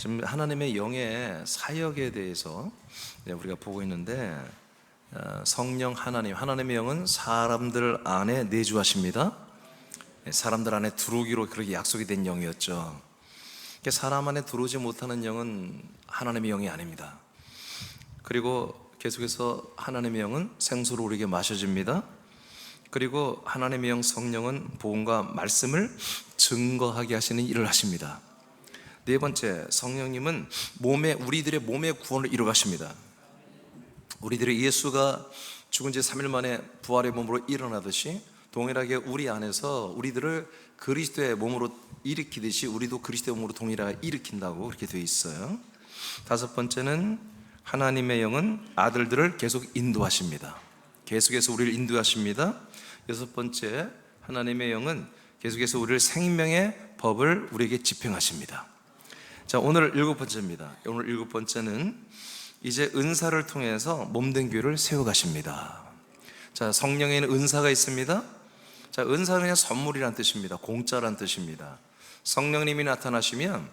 지금 하나님의 영의 사역에 대해서 우리가 보고 있는데, 성령 하나님의 영은 사람들 안에 내주하십니다. 사람들 안에 들어오기로 그렇게 약속이 된 영이었죠. 사람 안에 들어오지 못하는 영은 하나님의 영이 아닙니다. 그리고 계속해서 하나님의 영은 생수로 우리에게 마셔집니다. 그리고 하나님의 영 성령은 복음과 말씀을 증거하게 하시는 일을 하십니다. 네 번째, 성령님은 우리들의 몸의 구원을 이루가십니다. 우리들의 예수가 죽은 지 3일 만에 부활의 몸으로 일어나듯이 동일하게 우리 안에서 우리들을 그리스도의 몸으로 일으키듯이 우리도 그리스도의 몸으로 동일하게 일으킨다고 그렇게 되어 있어요. 다섯 번째는 하나님의 영은 아들들을 계속 인도하십니다. 계속해서 우리를 인도하십니다. 여섯 번째, 하나님의 영은 계속해서 우리를 생명의 법을 우리에게 집행하십니다. 자, 오늘 일곱 번째입니다. 오늘 일곱 번째는 이제 은사를 통해서 몸된 교회를 세워가십니다. 자, 성령에는 은사가 있습니다. 자, 은사는 그냥 선물이란 뜻입니다. 공짜란 뜻입니다. 성령님이 나타나시면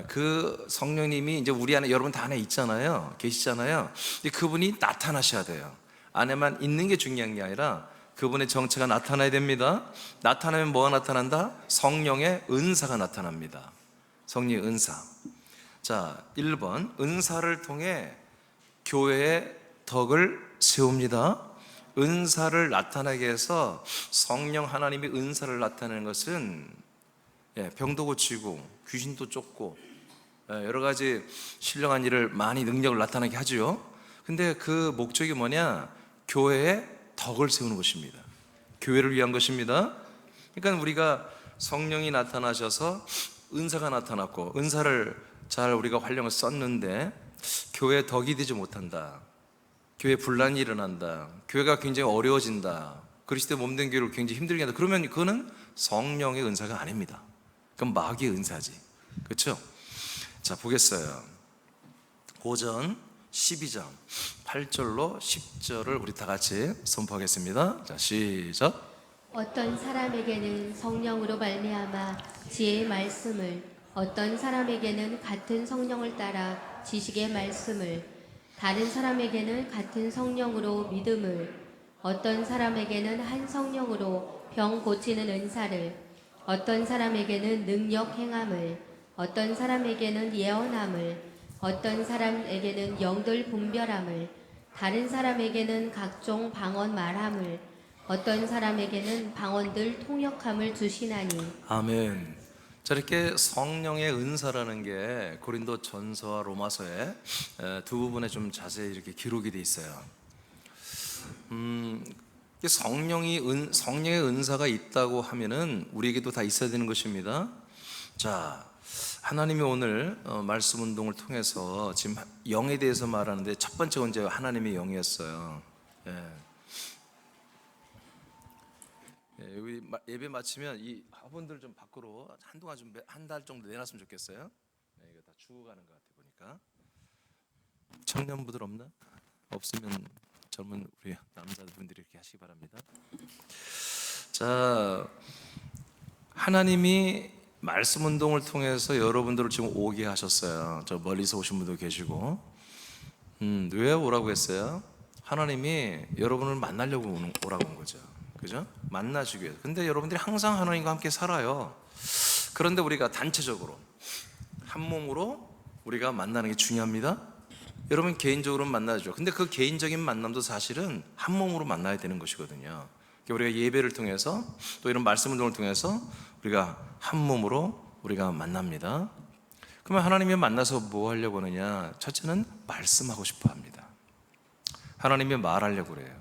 그 성령님이 이제 우리 안에, 여러분 다 안에 있잖아요. 계시잖아요. 근데 그분이 나타나셔야 돼요. 안에만 있는 게 중요한 게 아니라 그분의 정체가 나타나야 됩니다. 나타나면 뭐가 나타난다? 성령의 은사가 나타납니다. 성령의 은사. 자, 1번, 은사를 통해 교회의 덕을 세웁니다. 은사를 나타나게 해서 성령 하나님이 은사를 나타내는 것은 병도 고치고 귀신도 쫓고 여러 가지 신령한 일을 많이 능력을 나타나게 하죠. 근데 그 목적이 뭐냐? 교회의 덕을 세우는 것입니다. 교회를 위한 것입니다. 그러니까 우리가 성령이 나타나셔서 은사가 나타났고 은사를 잘 우리가 활용을 썼는데 교회의 덕이 되지 못한다, 교회에 분란이 일어난다, 교회가 굉장히 어려워진다, 그리스도의 몸된 교회를 굉장히 힘들게 한다, 그러면 그거는 성령의 은사가 아닙니다. 그건 마귀의 은사지. 그렇죠? 자, 보겠어요. 고전 12장 8절로 10절을 우리 다 같이 선포하겠습니다. 자, 시작. 어떤 사람에게는 성령으로 말미암아 지혜의 말씀을, 어떤 사람에게는 같은 성령을 따라 지식의 말씀을, 다른 사람에게는 같은 성령으로 믿음을, 어떤 사람에게는 한 성령으로 병 고치는 은사를, 어떤 사람에게는 능력 행함을, 어떤 사람에게는 예언함을, 어떤 사람에게는 영들 분별함을, 다른 사람에게는 각종 방언 말함을, 어떤 사람에게는 방언들 통역함을 주시나니. 아멘. 자, 이렇게 성령의 은사라는 게 고린도 전서와 로마서에 두 부분에 좀 자세히 이렇게 기록이 돼 있어요. 성령의 은사가 있다고 하면은 우리에게도 다 있어야 되는 것입니다. 자, 하나님이 오늘 말씀 운동을 통해서 지금 영에 대해서 말하는데 첫 번째가 이제 하나님의 영이었어요. 여기 예배 마치면 이 화분들 좀 밖으로 한동안 좀 한 달 정도 내놨으면 좋겠어요. 이거 다 죽어가는 것 같아 보니까. 청년부들 없나? 없으면 젊은 우리 남자분들이 이렇게 하시기 바랍니다. 자, 하나님이 말씀 운동을 통해서 여러분들을 지금 오게 하셨어요. 저 멀리서 오신 분도 계시고. 왜 오라고 했어요? 하나님이 여러분을 만나려고 오라고 온 거죠. 그죠? 만나주기 위해서. 근데 여러분들이 항상 하나님과 함께 살아요. 그런데 우리가 단체적으로 한 몸으로 우리가 만나는 게 중요합니다. 여러분 개인적으로 만나죠. 근데 그 개인적인 만남도 사실은 한 몸으로 만나야 되는 것이거든요. 우리가 예배를 통해서 또 이런 말씀 운동을 통해서 우리가 한 몸으로 우리가 만납니다. 그러면 하나님이 만나서 뭐 하려고 하느냐? 첫째는 말씀하고 싶어 합니다. 하나님이 말하려고 그래요.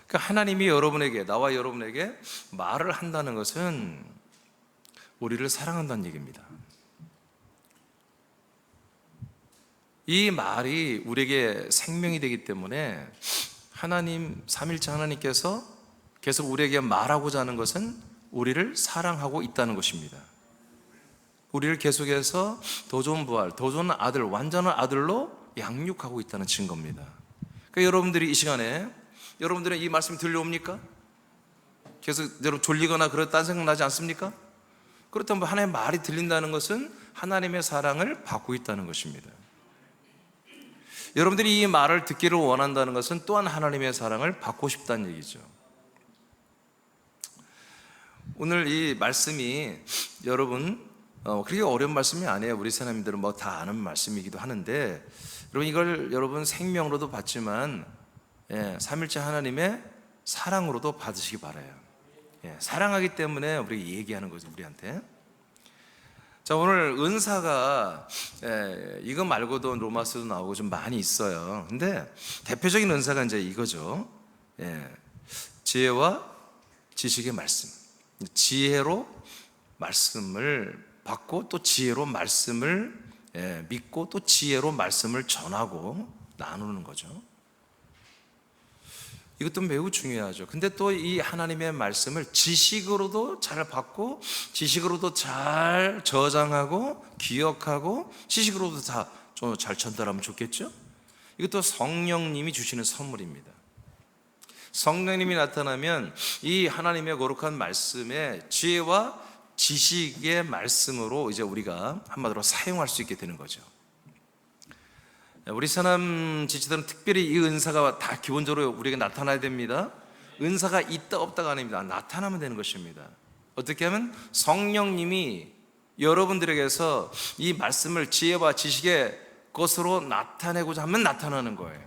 그러니까 하나님이 여러분에게, 나와 여러분에게 말을 한다는 것은 우리를 사랑한다는 얘기입니다. 이 말이 우리에게 생명이 되기 때문에 하나님, 삼일체 하나님께서 계속 우리에게 말하고자 하는 것은 우리를 사랑하고 있다는 것입니다. 우리를 계속해서 더 좋은 부활, 더 좋은 아들, 완전한 아들로 양육하고 있다는 증거입니다. 그러니까 여러분들이 이 시간에 여러분들은 이 말씀이 들려옵니까? 계속 여러분 졸리거나 그렇다는 생각 나지 않습니까? 그렇다면 하나님의 말이 들린다는 것은 하나님의 사랑을 받고 있다는 것입니다. 여러분들이 이 말을 듣기를 원한다는 것은 또한 하나님의 사랑을 받고 싶다는 얘기죠. 오늘 이 말씀이 여러분 그렇게 어려운 말씀이 아니에요. 우리 사람들은 뭐 다 아는 말씀이기도 하는데, 여러분 이걸 여러분 생명으로도 받지만 삼일째 하나님의 사랑으로도 받으시기 바라요. 사랑하기 때문에 우리 얘기하는 거죠, 우리한테. 자, 오늘 은사가 이거 말고도 로마서도 나오고 좀 많이 있어요. 근데 대표적인 은사가 이제 이거죠. 지혜와 지식의 말씀. 지혜로 말씀을 받고 또 지혜로 말씀을 믿고 또 지혜로 말씀을 전하고 나누는 거죠. 이것도 매우 중요하죠. 근데 또 이 하나님의 말씀을 지식으로도 잘 받고 지식으로도 잘 저장하고 기억하고 지식으로도 다 좀 잘 전달하면 좋겠죠. 이것도 성령님이 주시는 선물입니다. 성령님이 나타나면 이 하나님의 거룩한 말씀에 지혜와 지식의 말씀으로 이제 우리가 한마디로 사용할 수 있게 되는 거죠. 우리 사람 지체들은 특별히 이 은사가 다 기본적으로 우리에게 나타나야 됩니다. 은사가 있다 없다가 아닙니다. 나타나면 되는 것입니다. 어떻게 하면 성령님이 여러분들에게서 이 말씀을 지혜와 지식의 것으로 나타내고자 하면 나타나는 거예요.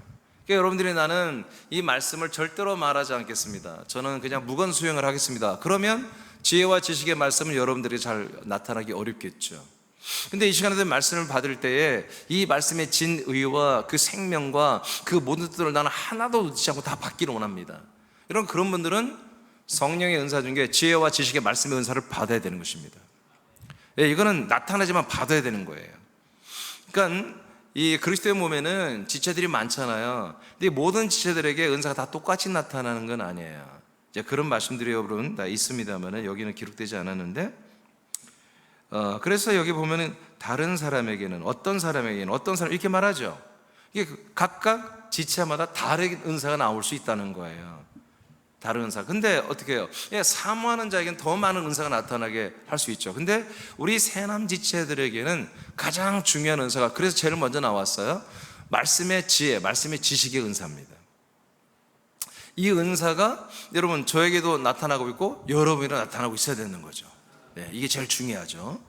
그러니까 여러분들이 나는 이 말씀을 절대로 말하지 않겠습니다, 저는 그냥 무건 수행을 하겠습니다, 그러면 지혜와 지식의 말씀은 여러분들이 잘 나타나기 어렵겠죠. 근데 이 시간에 말씀을 받을 때에 이 말씀의 진의와 그 생명과 그 모든 뜻을 나는 하나도 놓치지 않고 다 받기를 원합니다. 이런 그런 분들은 성령의 은사 중에 지혜와 지식의 말씀의 은사를 받아야 되는 것입니다. 이거는 나타나지만 받아야 되는 거예요. 그러니까 이 그리스도의 몸에는 지체들이 많잖아요. 근데 모든 지체들에게 은사가 다 똑같이 나타나는 건 아니에요. 이제 그런 말씀들이 여러분 다 있습니다만은 여기는 기록되지 않았는데, 그래서 여기 보면은 다른 사람에게는 어떤 사람에게는 어떤 사람 이렇게 말하죠. 이게 각각 지체마다 다른 은사가 나올 수 있다는 거예요. 다른 은사. 근데 어떻게 해요? 사모하는 자에게는 더 많은 은사가 나타나게 할 수 있죠. 근데 우리 새남 지체들에게는 가장 중요한 은사가, 그래서 제일 먼저 나왔어요, 말씀의 지혜, 말씀의 지식의 은사입니다. 이 은사가 여러분 저에게도 나타나고 있고 여러분에게도 나타나고 있어야 되는 거죠. 이게 제일 중요하죠.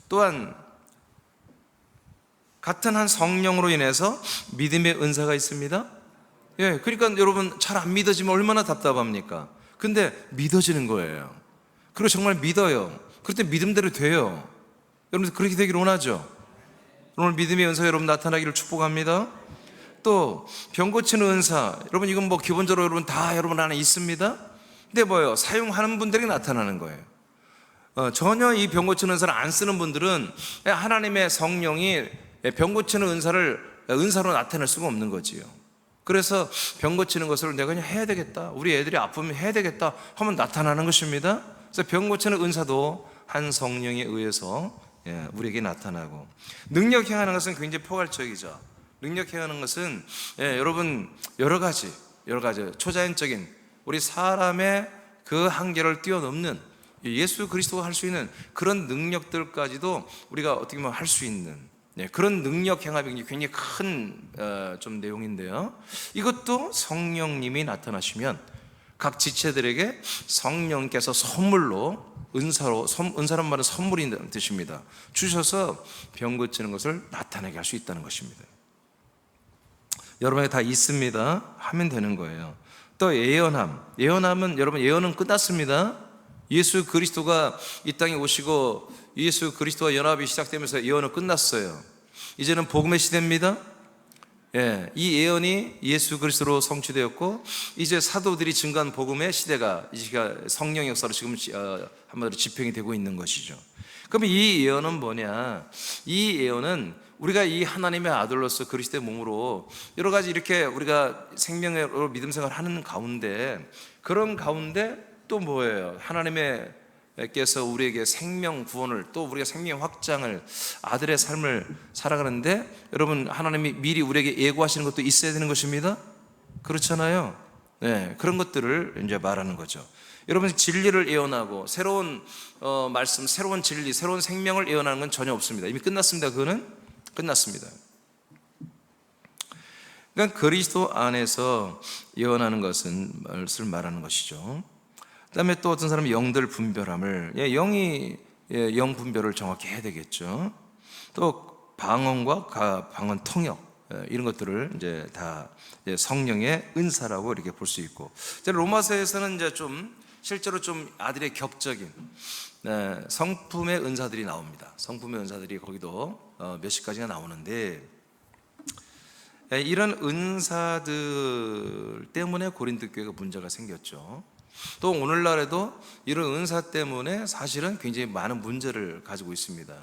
또한 같은 한 성령으로 인해서 믿음의 은사가 있습니다. 그러니까 여러분 잘 안 믿어지면 얼마나 답답합니까? 근데 믿어지는 거예요. 그리고 정말 믿어요. 그럴 때 믿음대로 돼요. 여러분들 그렇게 되기를 원하죠? 오늘 믿음의 은사가 여러분 나타나기를 축복합니다. 또 병 고치는 은사, 여러분 이건 뭐 기본적으로 여러분 다 여러분 안에 있습니다. 근데 뭐예요? 사용하는 분들에게 나타나는 거예요. 전혀 이 병 고치는 은사를 안 쓰는 분들은 하나님의 성령이 병 고치는 은사로 나타낼 수가 없는 거지요. 그래서 병 고치는 것을 내가 그냥 해야 되겠다, 우리 애들이 아프면 해야 되겠다 하면 나타나는 것입니다. 그래서 병 고치는 은사도 한 성령에 의해서 우리에게 나타나고, 능력 행하는 것은 굉장히 포괄적이죠. 능력 행하는 것은 여러분 여러 가지 초자연적인 우리 사람의 그 한계를 뛰어넘는 예수 그리스도가 할 수 있는 그런 능력들까지도 우리가 어떻게 보면 할 수 있는 그런 능력 행함이 굉장히 큰 좀 내용인데요. 이것도 성령님이 나타나시면 각 지체들에게 성령께서 선물로 은사란 말은 선물인 뜻입니다. 주셔서 병 고치는 것을 나타내게 할 수 있다는 것입니다. 여러분에게 다 있습니다. 하면 되는 거예요. 또 예언함은 여러분 예언은 끝났습니다. 예수 그리스도가 이 땅에 오시고 예수 그리스도와 연합이 시작되면서 예언은 끝났어요. 이제는 복음의 시대입니다. 이 예언이 예수 그리스도로 성취되었고 이제 사도들이 증거한 복음의 시대가 성령 역사로 지금 한마디로 집행이 되고 있는 것이죠. 그럼 이 예언은 뭐냐? 이 예언은 우리가 이 하나님의 아들로서 그리스도의 몸으로 여러 가지 이렇게 우리가 생명으로 믿음 생활을 하는 가운데, 그런 가운데 또 뭐예요? 하나님께서 우리에게 생명 구원을, 또 우리가 생명 확장을, 아들의 삶을 살아가는데 여러분 하나님이 미리 우리에게 예고하시는 것도 있어야 되는 것입니다. 그렇잖아요. 그런 것들을 이제 말하는 거죠. 여러분 진리를 예언하고 새로운 말씀, 새로운 진리, 새로운 생명을 예언하는 건 전혀 없습니다. 이미 끝났습니다. 그거는 끝났습니다. 그러니까 그리스도 안에서 예언하는 것은 것을 말하는 것이죠. 그다음에 또 어떤 사람은 영들 분별함을, 영이 영 분별을 정확히 해야 되겠죠. 또 방언과 방언 통역, 이런 것들을 이제 다 성령의 은사라고 이렇게 볼 수 있고, 로마서에서는 이제 좀 실제로 좀 아들의 격적인 성품의 은사들이 나옵니다. 성품의 은사들이 거기도 몇십 가지가 나오는데, 이런 은사들 때문에 고린도 교회가 문제가 생겼죠. 또 오늘날에도 이런 은사 때문에 사실은 굉장히 많은 문제를 가지고 있습니다.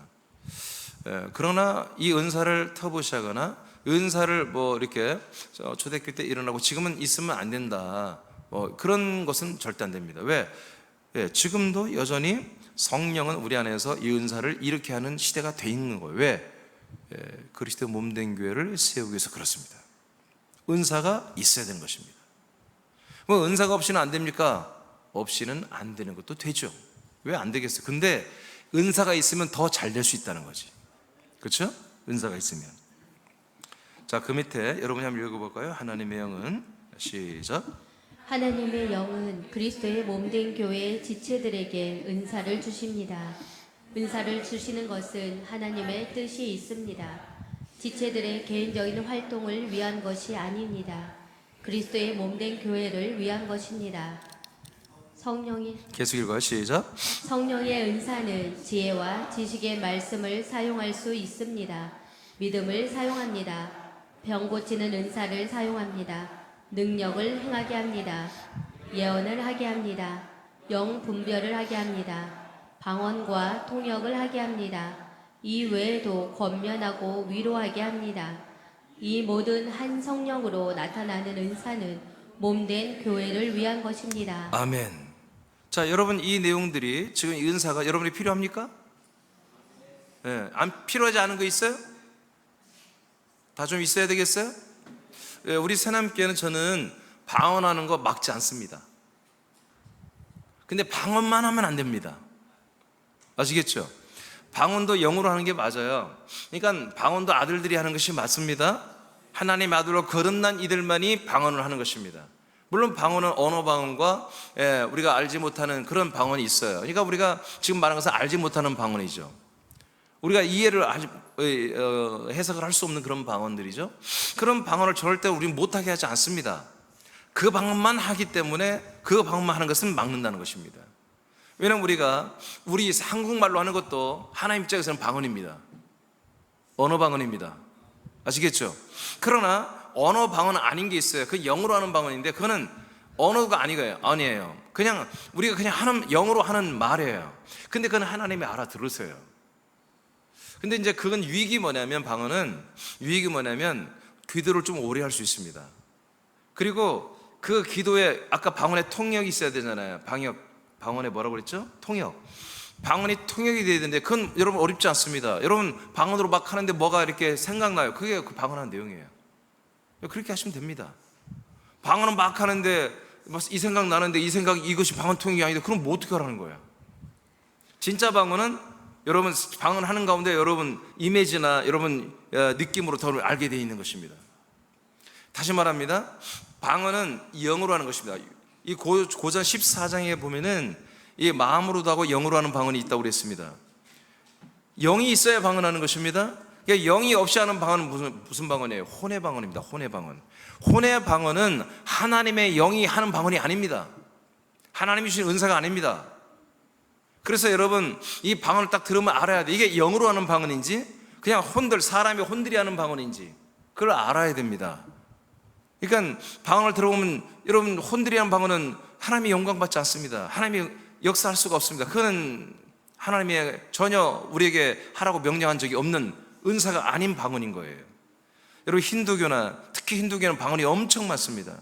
그러나 이 은사를 터부시하거나 은사를 뭐 이렇게 초대교회 때 일어나고 지금은 있으면 안 된다, 그런 것은 절대 안 됩니다. 왜? 지금도 여전히 성령은 우리 안에서 이 은사를 이렇게 하는 시대가 돼 있는 거예요. 왜? 그리스도 몸된 교회를 세우기 위해서 그렇습니다. 은사가 있어야 되는 것입니다. 뭐 은사가 없이는 안 됩니까? 없이는 안 되는 것도 되죠. 왜 안 되겠어요? 근데 은사가 있으면 더 잘 될 수 있다는 거지. 그렇죠? 은사가 있으면. 자, 그 밑에 여러분이 한번 읽어볼까요? 하나님의 영은, 시작. 하나님의 영은 그리스도의 몸된 교회 지체들에게 은사를 주십니다. 은사를 주시는 것은 하나님의 뜻이 있습니다. 지체들의 개인적인 활동을 위한 것이 아닙니다. 그리스도의 몸된 교회를 위한 것입니다. 계속 읽어요. 시작. 성령의 은사는 지혜와 지식의 말씀을 사용할 수 있습니다. 믿음을 사용합니다. 병 고치는 은사를 사용합니다. 능력을 행하게 합니다. 예언을 하게 합니다. 영 분별을 하게 합니다. 방언과 통역을 하게 합니다. 이 외에도 권면하고 위로하게 합니다. 이 모든 한 성령으로 나타나는 은사는 몸된 교회를 위한 것입니다. 아멘. 자, 여러분, 이 내용들이 지금 이 은사가 여러분이 필요합니까? 안 필요하지 않은 거 있어요? 다 좀 있어야 되겠어요? 우리 새남교회는 저는 방언하는 거 막지 않습니다. 근데 방언만 하면 안 됩니다. 아시겠죠? 방언도 영으로 하는 게 맞아요. 그러니까 방언도 아들들이 하는 것이 맞습니다. 하나님 아들로 거듭난 이들만이 방언을 하는 것입니다. 물론 방언은 언어 방언과 우리가 알지 못하는 그런 방언이 있어요. 그러니까 우리가 지금 말한 것은 알지 못하는 방언이죠. 우리가 이해를 해석을 할 수 없는 그런 방언들이죠. 그런 방언을 절대 우리는 못하게 하지 않습니다. 그 방언만 하기 때문에 그 방언만 하는 것은 막는다는 것입니다. 왜냐하면 우리 한국말로 하는 것도 하나님 입장에서는 방언입니다. 언어 방언입니다. 아시겠죠? 그러나 언어 방언은 아닌 게 있어요. 그 영어로 하는 방언인데 그거는 언어가 아니에요. 그냥 우리가 그냥 영어로 하는 말이에요. 근데 그건 하나님이 알아들으세요. 근데 이제 그건 방언은 유익이 뭐냐면 기도를 좀 오래 할 수 있습니다. 그리고 그 기도에 아까 방언에 통역이 있어야 되잖아요. 방언에 뭐라고 그랬죠? 통역. 방언이 통역이 돼야 되는데 그건 여러분 어렵지 않습니다. 여러분 방언으로 막 하는데 뭐가 이렇게 생각나요. 그게 그 방언하는 내용이에요. 그렇게 하시면 됩니다. 방언은 막 하는데 이 생각 나는데 이 생각 이것이 방언 통역이 아닌데 그럼 뭐 어떻게 하라는 거야? 진짜 방언은 여러분 방언하는 가운데 여러분 이미지나 여러분 느낌으로 더 알게 되어 있는 것입니다. 다시 말합니다. 방언은 영으로 하는 것입니다. 이 고전 14장에 보면은 이 마음으로도 하고 영으로 하는 방언이 있다고 그랬습니다. 영이 있어야 방언하는 것입니다. 그러니까 영이 없이 하는 방언은 무슨 방언이에요? 혼의 방언입니다. 혼의 방언. 혼의 방언은 하나님의 영이 하는 방언이 아닙니다. 하나님이 주신 은사가 아닙니다. 그래서 여러분 이 방언을 딱 들으면 알아야 돼. 이게 영으로 하는 방언인지 그냥 사람이 혼들이 하는 방언인지 그걸 알아야 됩니다. 그러니까 방언을 들어보면 여러분 혼들이 하는 방언은 하나님의 영광 받지 않습니다. 하나님이 역사할 수가 없습니다. 그거는 하나님이 전혀 우리에게 하라고 명령한 적이 없는 은사가 아닌 방언인 거예요. 여러분 특히 힌두교는 방언이 엄청 많습니다.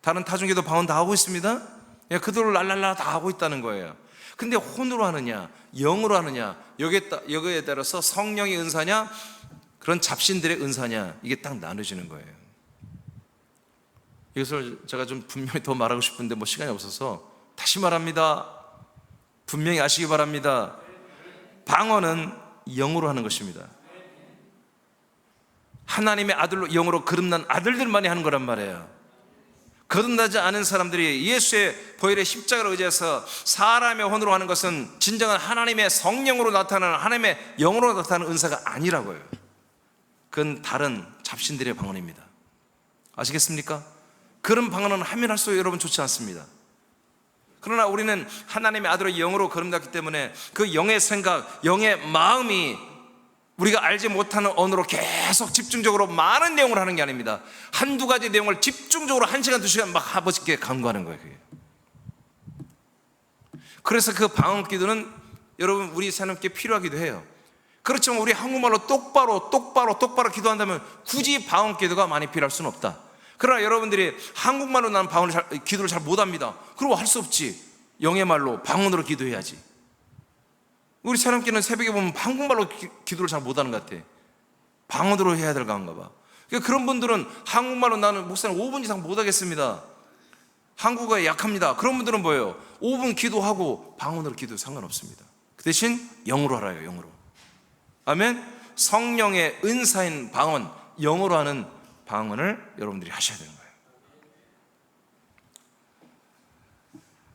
다른 타종교도 방언 다 하고 있습니다. 그들을 랄랄라 다 하고 있다는 거예요. 근데 혼으로 하느냐 영으로 하느냐 여기에 따라서 성령의 은사냐 그런 잡신들의 은사냐 이게 딱 나눠지는 거예요. 이것을 제가 좀 분명히 더 말하고 싶은데 시간이 없어서 다시 말합니다. 분명히 아시기 바랍니다. 방언은 영으로 하는 것입니다. 하나님의 아들로 영으로 거듭난 아들들만이 하는 거란 말이에요. 거듭나지 않은 사람들이 예수의 보혈의 십자가를 의지해서 사람의 혼으로 하는 것은 진정한 하나님의 성령으로 나타나는, 하나님의 영으로 나타나는 은사가 아니라고요. 그건 다른 잡신들의 방언입니다. 아시겠습니까? 그런 방언은 하면 할수록 여러분 좋지 않습니다. 그러나 우리는 하나님의 아들의 영으로 거듭났기 때문에 그 영의 생각, 영의 마음이 우리가 알지 못하는 언어로 계속 집중적으로 많은 내용을 하는 게 아닙니다. 한두 가지 내용을 집중적으로 1시간, 2시간 막 아버지께 간구하는 거예요. 그게. 그래서 그 방언 기도는 여러분 우리 사람께 필요하기도 해요. 그렇지만 우리 한국말로 똑바로 기도한다면 굳이 방언 기도가 많이 필요할 수는 없다. 그러나 여러분들이 한국말로 나는 기도를 잘 못합니다. 그럼 할 수 없지. 영의 말로 방언으로 기도해야지. 우리 사람끼리는 새벽에 보면 한국말로 기도를 잘 못하는 것 같아. 방언으로 해야 될 건가 봐. 그러니까 그런 분들은 한국말로 나는 목사님 5분 이상 못하겠습니다. 한국어에 약합니다. 그런 분들은 뭐예요? 5분 기도하고 방언으로 기도해도 상관없습니다. 그 대신 영으로 하라요. 영으로. 아멘. 성령의 은사인 방언, 영어로 하는 방언을 여러분들이 하셔야 되는 거예요.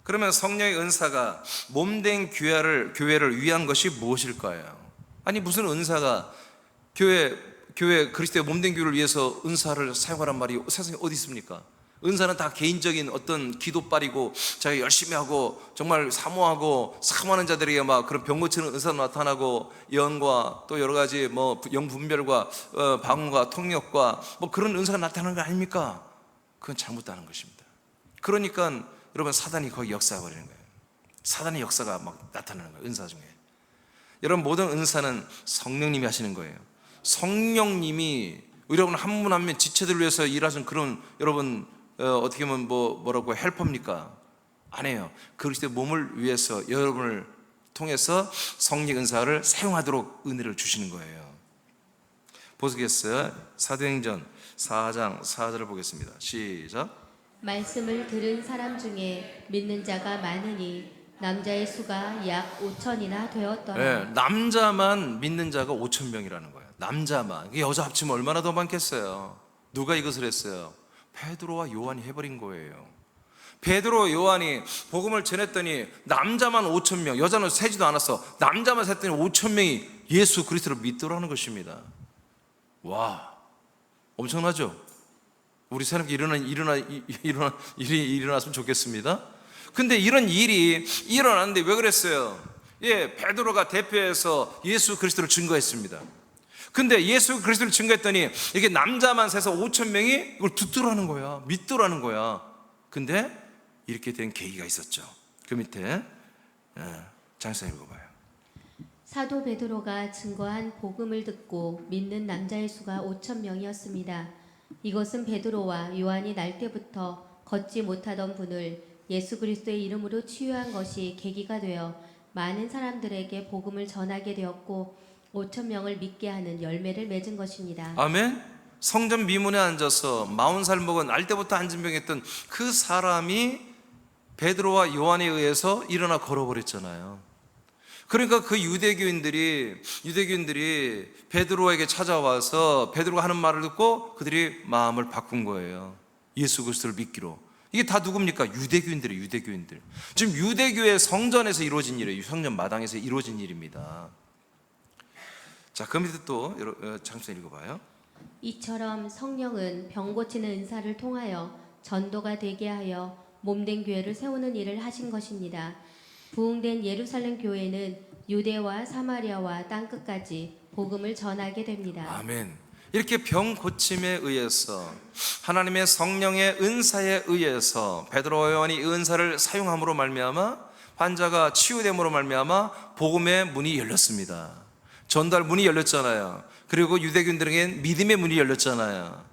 그러면 성령의 은사가 몸된 교회를 위한 것이 무엇일까요? 아니 무슨 은사가 교회 그리스도의 몸된 교회를 위해서 은사를 사용하란 말이 세상에 어디 있습니까? 은사는 다 개인적인 어떤 기도빨이고 자기가 열심히 하고 정말 사모하는 자들에게 막 그런 병 고치는 은사도 나타나고 예언과 또 여러 가지 뭐 영분별과 방언과 통역과 뭐 그런 은사가 나타나는 거 아닙니까? 그건 잘못되는 것입니다. 그러니까 여러분 사단이 거기 역사해 버리는 거예요. 사단의 역사가 막 나타나는 거예요. 은사 중에. 여러분 모든 은사는 성령님이 하시는 거예요. 성령님이 여러분 한 분 한 분 지체들을 위해서 일하시는 그런 여러분 어떻게 보면 뭐라고 헬퍼입니까? 아니에요. 그리스도의 몸을 위해서 여러분을 통해서 성령 은사를 사용하도록 은혜를 주시는 거예요. 보시겠어요? 사도행전 4장 4절을 보겠습니다. 시작. 말씀을 들은 사람 중에 믿는 자가 많으니 남자의 수가 약 5천이나 되었더라. 네, 남자만 믿는 자가 5천 명이라는 거예요. 남자만. 여자 합치면 얼마나 더 많겠어요. 누가 이것을 했어요? 베드로와 요한이 해버린 거예요. 베드로 요한이 복음을 전했더니 남자만 5천 명, 여자는 세지도 않았어. 남자만 셌더니 5천 명이 예수 그리스도를 믿더라는 것입니다. 와, 엄청나죠? 우리 사람께 일이 일어났으면 좋겠습니다. 근데 이런 일이 일어났는데 왜 그랬어요? 베드로가 대표해서 예수 그리스도를 증거했습니다. 근데 예수 그리스도를 증거했더니 이게 남자만 세서 5천 명이 이걸 듣더라는 거야. 믿더라는 거야. 근데 이렇게 된 계기가 있었죠. 그 밑에 장사 읽어봐요. 사도 베드로가 증거한 복음을 듣고 믿는 남자의 수가 5천 명이었습니다. 이것은 베드로와 요한이 날 때부터 걷지 못하던 분을 예수 그리스도의 이름으로 치유한 것이 계기가 되어 많은 사람들에게 복음을 전하게 되었고 5천 명을 믿게 하는 열매를 맺은 것입니다. 아멘. 성전 미문에 앉아서 40살 먹은 날 때부터 안진병했던 그 사람이 베드로와 요한에 의해서 일어나 걸어버렸잖아요. 그러니까 그 유대교인들이 베드로에게 찾아와서 베드로가 하는 말을 듣고 그들이 마음을 바꾼 거예요. 예수 그리스도를 믿기로. 이게 다 누굽니까? 유대교인들이에요. 유대교인들. 지금 유대교의 성전에서 이루어진 일이에요. 성전 마당에서 이루어진 일입니다. 자, 그 밑에 또 장수님 읽어봐요. 이처럼 성령은 병 고치는 은사를 통하여 전도가 되게 하여 몸된 교회를 세우는 일을 하신 것입니다. 부흥된 예루살렘 교회는 유대와 사마리아와 땅끝까지 복음을 전하게 됩니다. 아멘. 이렇게 병 고침에 의해서 하나님의 성령의 은사에 의해서 베드로와 요한이 이 은사를 사용함으로 말미암아 환자가 치유됨으로 말미암아 복음의 문이 열렸습니다. 전도할 문이 열렸잖아요. 그리고 유대교인들에겐 믿음의 문이 열렸잖아요.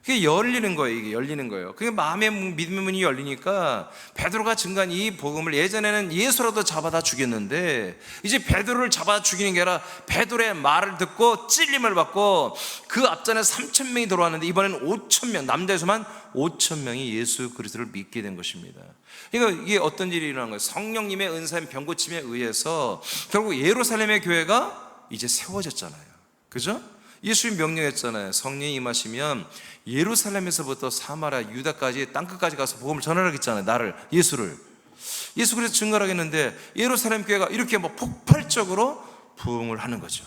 그게 열리는 거예요. 이게 열리는 거예요. 그게 마음의 믿음의 문이 열리니까 베드로가 증거한 이 복음을, 예전에는 예수라도 잡아다 죽였는데 이제 베드로를 잡아 죽이는 게 아니라 베드로의 말을 듣고 찔림을 받고 그 앞전에 3,000명이 들어왔는데 이번에는 5,000명, 남자에서만 5,000명이 예수 그리스도를 믿게 된 것입니다. 그러니까 이게 어떤 일이 일어난 거예요? 성령님의 은사인 병고침에 의해서 결국 예루살렘의 교회가 이제 세워졌잖아요. 그죠? 예수님 명령했잖아요. 성령이 임하시면 예루살렘에서부터 사마리아, 유다까지 땅끝까지 가서 복음을 전하라고 했잖아요. 나를, 예수를. 예수 그래서 증거를 하겠는데 예루살렘 교회가 이렇게 뭐 폭발적으로 부흥을 하는 거죠.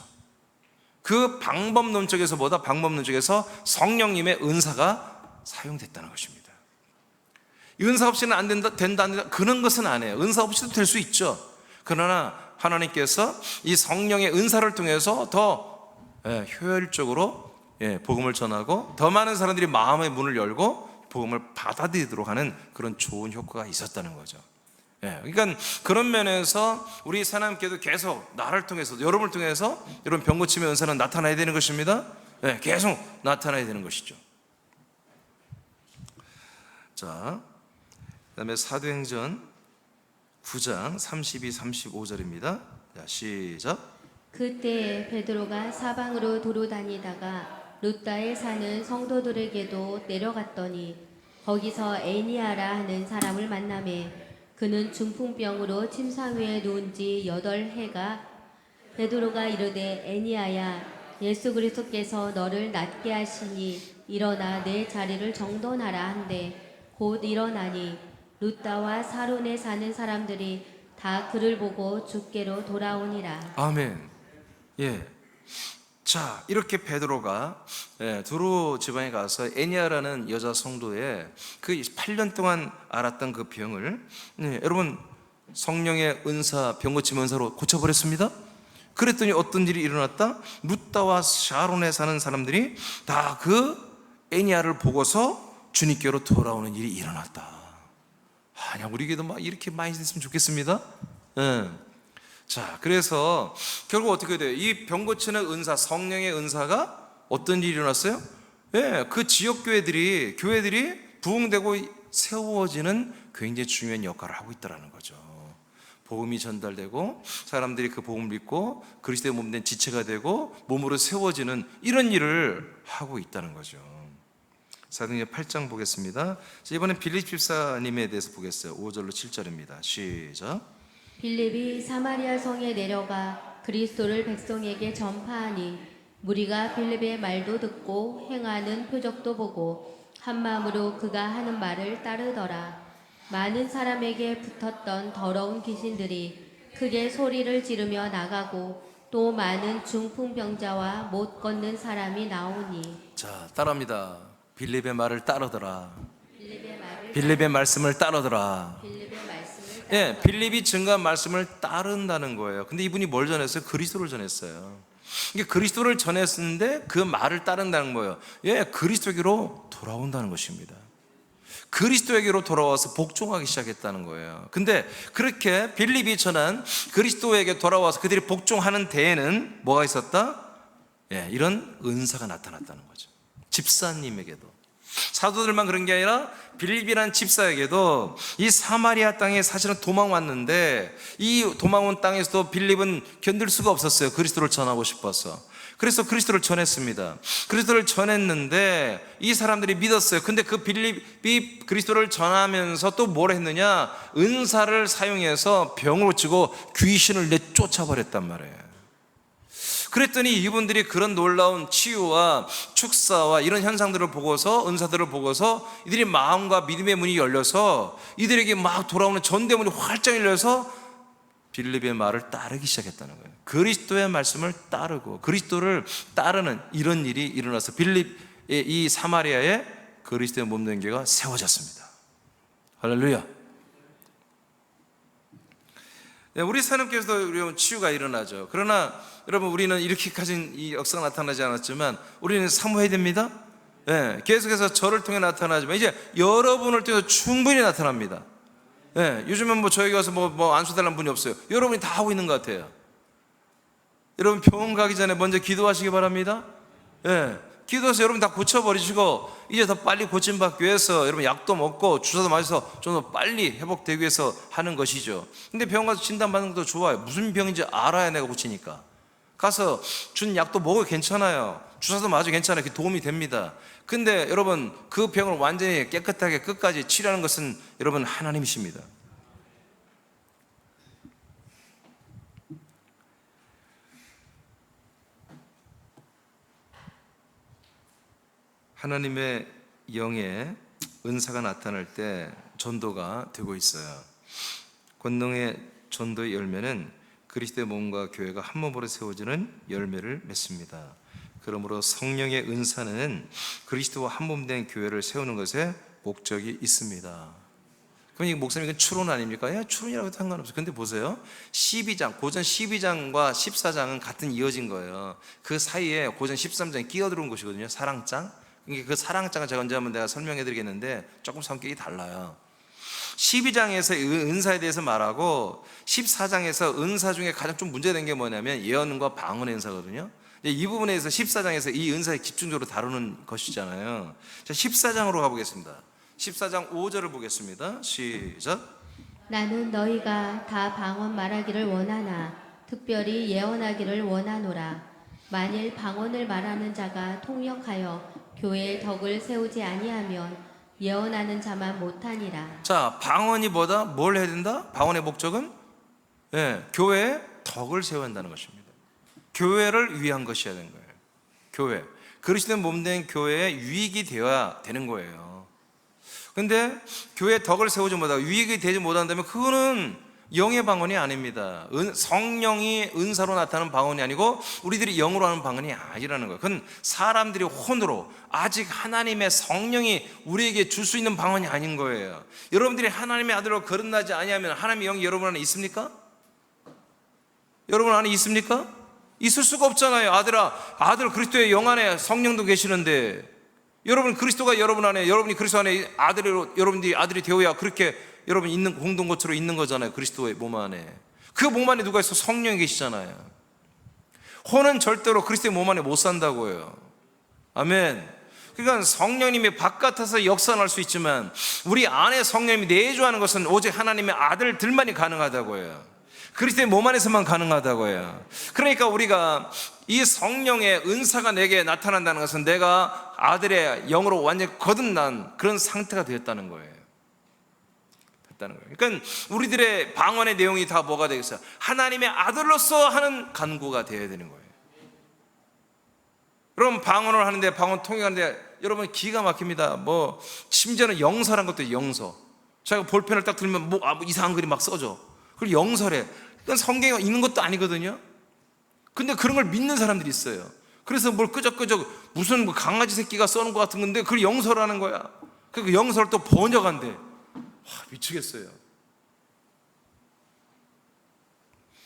그 방법론 쪽에서 성령님의 은사가 사용됐다는 것입니다. 이 은사 없이는 안 된다, 된다, 안 된다, 그런 것은 아니에요. 은사 없이도 될 수 있죠. 그러나 하나님께서 이 성령의 은사를 통해서 더 효율적으로 복음을 전하고 더 많은 사람들이 마음의 문을 열고 복음을 받아들이도록 하는 그런 좋은 효과가 있었다는 거죠. 그러니까 그런 면에서 우리 사람께도 계속 나를 통해서, 여러분을 통해서 이런 병고침의 은사는 나타나야 되는 것입니다. 계속 나타나야 되는 것이죠. 자, 그다음에 사도행전 9장 32, 35절입니다. 자, 시작. 그때 베드로가 사방으로 도로 다니다가 루다에 사는 성도들에게도 내려갔더니 거기서 애니아라 하는 사람을 만나매 그는 중풍병으로 침상 위에 누운 지 8해가 베드로가 이르되 애니아야 예수 그리스도께서 너를 낫게 하시니 일어나 내 자리를 정돈하라 한데 곧 일어나니 루다와 사론에 사는 사람들이 다 그를 보고 주께로 돌아오니라. 아멘. 자, 이렇게 베드로가 두로 지방에 가서 애니아라는 여자 성도의 그 8년 동안 앓았던 그 병을 여러분 성령의 은사, 병고침 은사로 고쳐버렸습니다. 그랬더니 어떤 일이 일어났다? 루다와 샤론에 사는 사람들이 다 그 애니아를 보고서 주님께로 돌아오는 일이 일어났다. 우리에게도 막 이렇게 많이 됐으면 좋겠습니다. 자, 그래서 결국 어떻게 돼요? 이 병 고치는 은사, 성령의 은사가 어떤 일이 일어났어요? 그 지역 교회들이 부흥되고 세워지는 굉장히 중요한 역할을 하고 있다는 거죠. 복음이 전달되고 사람들이 그 복음을 믿고 그리스도의 몸된 지체가 되고 몸으로 세워지는 이런 일을 하고 있다는 거죠. 사도행전 8장 보겠습니다. 이번엔 빌립 집사님에 대해서 보겠어요. 5절로 7절입니다. 시작. 빌립이 사마리아 성에 내려가 그리스도를 백성에게 전파하니 무리가 빌립의 말도 듣고 행하는 표적도 보고 한 마음으로 그가 하는 말을 따르더라. 많은 사람에게 붙었던 더러운 귀신들이 크게 소리를 지르며 나가고 또 많은 중풍병자와 못 걷는 사람이 나오니. 자, 따라합니다. 빌립의 말을 따르더라. 빌립의 빌립의 말씀을 따르더라. 말씀을 빌립이 증거한 말씀을 따른다는 거예요. 근데 이분이 뭘 전했어요? 그리스도를 전했어요. 이게 그리스도를 전했는데 그 말을 따른다는 거예요. 그리스도에게로 돌아온다는 것입니다. 그리스도에게로 돌아와서 복종하기 시작했다는 거예요. 근데 그렇게 빌립이 전한 그리스도에게 돌아와서 그들이 복종하는 데에는 뭐가 있었다? 이런 은사가 나타났다는 거죠. 집사님에게도, 사도들만 그런 게 아니라 빌립이라는 집사에게도 이 사마리아 땅에 사실은 도망왔는데 이 도망온 땅에서도 빌립은 견딜 수가 없었어요. 그리스도를 전하고 싶어서. 그래서 그리스도를 전했습니다. 그리스도를 전했는데 이 사람들이 믿었어요. 근데 그 빌립이 그리스도를 전하면서 또 뭘 했느냐? 은사를 사용해서 병을 고치고 귀신을 내쫓아버렸단 말이에요. 그랬더니 이분들이 그런 놀라운 치유와 축사와 이런 현상들을 보고서, 은사들을 보고서 이들이 마음과 믿음의 문이 열려서 이들에게 막 돌아오는 전대문이 활짝 열려서 빌립의 말을 따르기 시작했다는 거예요. 그리스도의 말씀을 따르고 그리스도를 따르는 이런 일이 일어나서 빌립의 이 사마리아에 그리스도의 몸된 교회가 세워졌습니다. 할렐루야. 우리 사람께서도 치유가 일어나죠. 그러나 여러분, 우리는 이렇게까지는 이 역사가 나타나지 않았지만 우리는 사모해야 됩니다. 계속해서 저를 통해 나타나지만 이제 여러분을 통해서 충분히 나타납니다. 요즘은 뭐 저에게 와서 뭐 안수달라는 분이 없어요. 여러분이 다 하고 있는 것 같아요. 여러분 병원 가기 전에 먼저 기도하시기 바랍니다. 기도해서 여러분 다 고쳐버리시고 이제 더 빨리 고침받기 위해서 여러분 약도 먹고 주사도 맞아서 좀 더 빨리 회복되기 위해서 하는 것이죠. 근데 병원 가서 진단받는 것도 좋아요. 무슨 병인지 알아야 내가 고치니까. 가서 준 약도 먹어도 괜찮아요. 주사도 맞아도 괜찮아요. 그게 도움이 됩니다. 근데 여러분 그 병을 완전히 깨끗하게 끝까지 치료하는 것은 여러분 하나님이십니다. 하나님의 영의 은사가 나타날 때 전도가 되고 있어요. 권능의 전도의 열매는 그리스도의 몸과 교회가 한 몸으로 세워지는 열매를 맺습니다. 그러므로 성령의 은사는 그리스도와 한 몸 된 교회를 세우는 것에 목적이 있습니다. 그럼 이 목사님 이건 추론 아닙니까? 야, 추론이라고 해도 상관없어요. 근데 보세요. 12장, 고전 12장과 14장은 같은 이어진 거예요. 그 사이에 고전 13장이 끼어들어온 것이거든요. 사랑장. 그 사랑장을 제가 언제 한번 내가 설명해 드리겠는데 조금 성격이 달라요. 12장에서 은사에 대해서 말하고 14장에서 은사 중에 가장 좀 문제된 게 뭐냐면 예언과 방언의 은사거든요. 이 부분에서 14장에서 이 은사에 집중적으로 다루는 것이잖아요. 자, 14장으로 가보겠습니다. 14장 5절을 보겠습니다. 시작. 나는 너희가 다 방언 말하기를 원하나 특별히 예언하기를 원하노라. 만일 방언을 말하는 자가 통역하여 교회의 덕을 세우지 아니하면 예언하는 자만 못하니라. 자, 방언이 뭐다? 뭘 해야 된다? 방언의 목적은 교회의 덕을 세워야 한다는 것입니다. 교회를 위한 것이어야 되는 거예요. 교회, 그리스도의 몸된 교회에 유익이 되어야 되는 거예요. 근데 교회의 덕을 세우지 못하고 유익이 되지 못한다면 그거는 영의 방언이 아닙니다. 성령이 은사로 나타나는 방언이 아니고 우리들이 영으로 하는 방언이 아니라는 거예요. 그건 사람들이 혼으로 아직 하나님의 성령이 우리에게 줄 수 있는 방언이 아닌 거예요. 여러분들이 하나님의 아들로 거듭나지 아니하면 하나님의 영이 여러분 안에 있습니까? 여러분 안에 있습니까? 있을 수가 없잖아요. 아들 그리스도의 영 안에 성령도 계시는데 여러분 그리스도가 여러분 안에, 여러분이 그리스도 안에 여러분들이 아들이 되어야 그렇게 여러분 있는 공동체로 있는 거잖아요. 그리스도의 몸 안에. 그 몸 안에 누가 있어? 성령이 계시잖아요. 혼은 절대로 그리스도의 몸 안에 못 산다고요. 아멘. 그러니까 성령님이 바깥에서 역사할 수 있지만 우리 안에 성령님이 내주하는 것은 오직 하나님의 아들들만이 가능하다고요. 그리스도의 몸 안에서만 가능하다고요. 그러니까 우리가 이 성령의 은사가 내게 나타난다는 것은 내가 아들의 영으로 완전히 거듭난 그런 상태가 되었다는 거예요. 그러니까 우리들의 방언의 내용이 다 뭐가 되겠어요? 하나님의 아들로서 하는 간구가 되어야 되는 거예요. 여러분 방언을 하는데, 방언 통역하는데 여러분 기가 막힙니다. 심지어는 영서란 것도 있어요. 영서. 제가 볼펜을 딱 들면 이상한 글이 막 써져. 그리고 영서래. 그건 성경에 있는 것도 아니거든요. 근데 그런 걸 믿는 사람들이 있어요. 그래서 뭘 끄적끄적 무슨 강아지 새끼가 써놓은 것 같은 건데 그걸 영서라는 거야. 그 영서를 또 번역한대. 미치겠어요.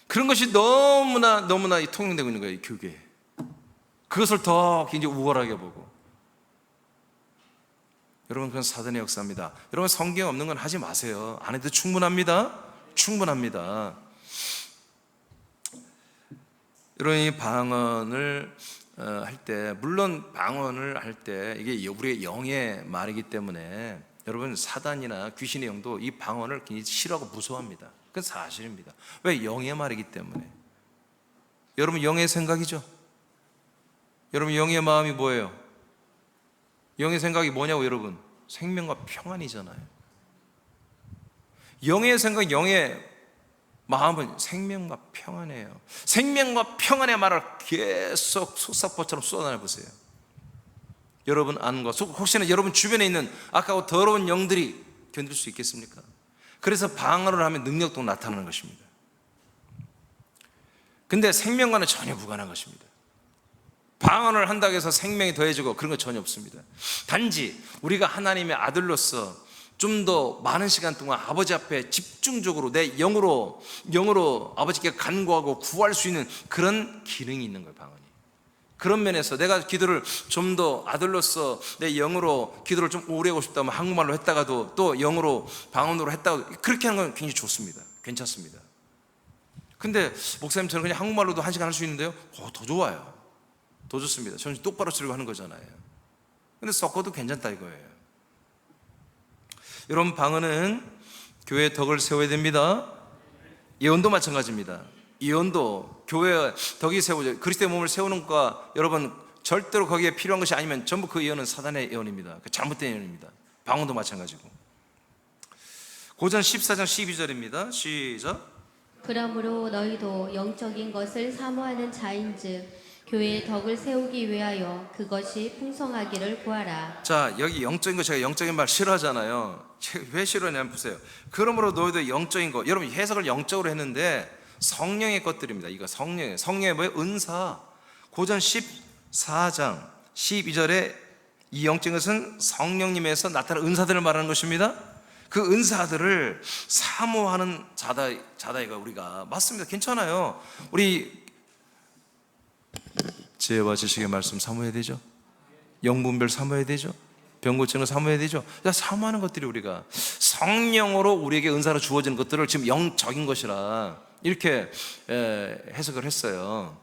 그런 것이 너무나 통용되고 있는 거예요. 이 교계에. 그것을 더 굉장히 우월하게 보고. 여러분 그건 사단의 역사입니다. 여러분 성경에 없는 건 하지 마세요. 안 해도 충분합니다. 여러분 이 방언을 할 때, 물론 방언을 할 때 이게 우리의 영의 말이기 때문에 여러분 사단이나 귀신의 영도 이 방언을 굉장히 싫어하고 무서워합니다. 그건 사실입니다. 왜? 영의 말이기 때문에. 여러분 영의 생각이죠. 여러분 영의 마음이 뭐예요? 영의 생각이 뭐냐고 여러분? 생명과 평안이잖아요. 영의 생각, 영의 마음은 생명과 평안이에요. 생명과 평안의 말을 계속 속사포처럼 쏟아내 보세요. 여러분 안과 혹시나 여러분 주변에 있는 악하고 더러운 영들이 견딜 수 있겠습니까? 그래서 방언을 하면 능력도 나타나는 것입니다. 근데 생명과는 전혀 무관한 것입니다. 방언을 한다고 해서 생명이 더해지고 그런 거 전혀 없습니다. 단지 우리가 하나님의 아들로서 좀 더 많은 시간 동안 아버지 앞에 집중적으로 내 영으로 아버지께 간구하고 구할 수 있는 그런 기능이 있는 거예요, 방언이. 그런 면에서 내가 기도를 좀 더 아들로서 내 영으로 기도를 좀 오래 하고 싶다면 한국말로 했다가도 또 영으로 방언으로 했다가 그렇게 하는 건 굉장히 좋습니다. 괜찮습니다. 근데 목사님 저는 그냥 한국말로도 1시간 할 수 있는데요. 더 좋아요. 더 좋습니다. 정신 똑바로 차리고 하는 거잖아요. 근데 섞어도 괜찮다 이거예요. 여러분, 방언은 교회의 덕을 세워야 됩니다. 예언도 마찬가지입니다. 예언도 교회의 덕이 세워져, 그리스도의 몸을 세우는 것과 여러분 절대로 거기에 필요한 것이 아니면 전부 그 예언은 사단의 예언입니다. 잘못된 예언입니다. 방언도 마찬가지고. 고전 14장 12절입니다. 시작. 그러므로 너희도 영적인 것을 사모하는 자인즉 교회의 덕을 세우기 위하여 그것이 풍성하기를 구하라. 자, 여기 영적인 거, 제가 영적인 말 싫어하잖아요. 제가 왜 싫어하냐면 보세요. 그러므로 너희도 영적인 거, 여러분 해석을 영적으로 했는데 성령의 것들입니다. 이거 성령의 뭐예요? 은사. 고전 14장 12절에 이 영적인 것은 성령님에서 나타난 은사들을 말하는 것입니다. 그 은사들을 사모하는 자다이가 우리가 맞습니다. 괜찮아요. 우리 지혜와 지식의 말씀 사모해야 되죠. 영분별 사모해야 되죠. 병 고치는 거 사모해야 되죠. 사모하는 것들이 우리가 성령으로 우리에게 은사로 주어지는 것들을 지금 영적인 것이라 이렇게 해석을 했어요.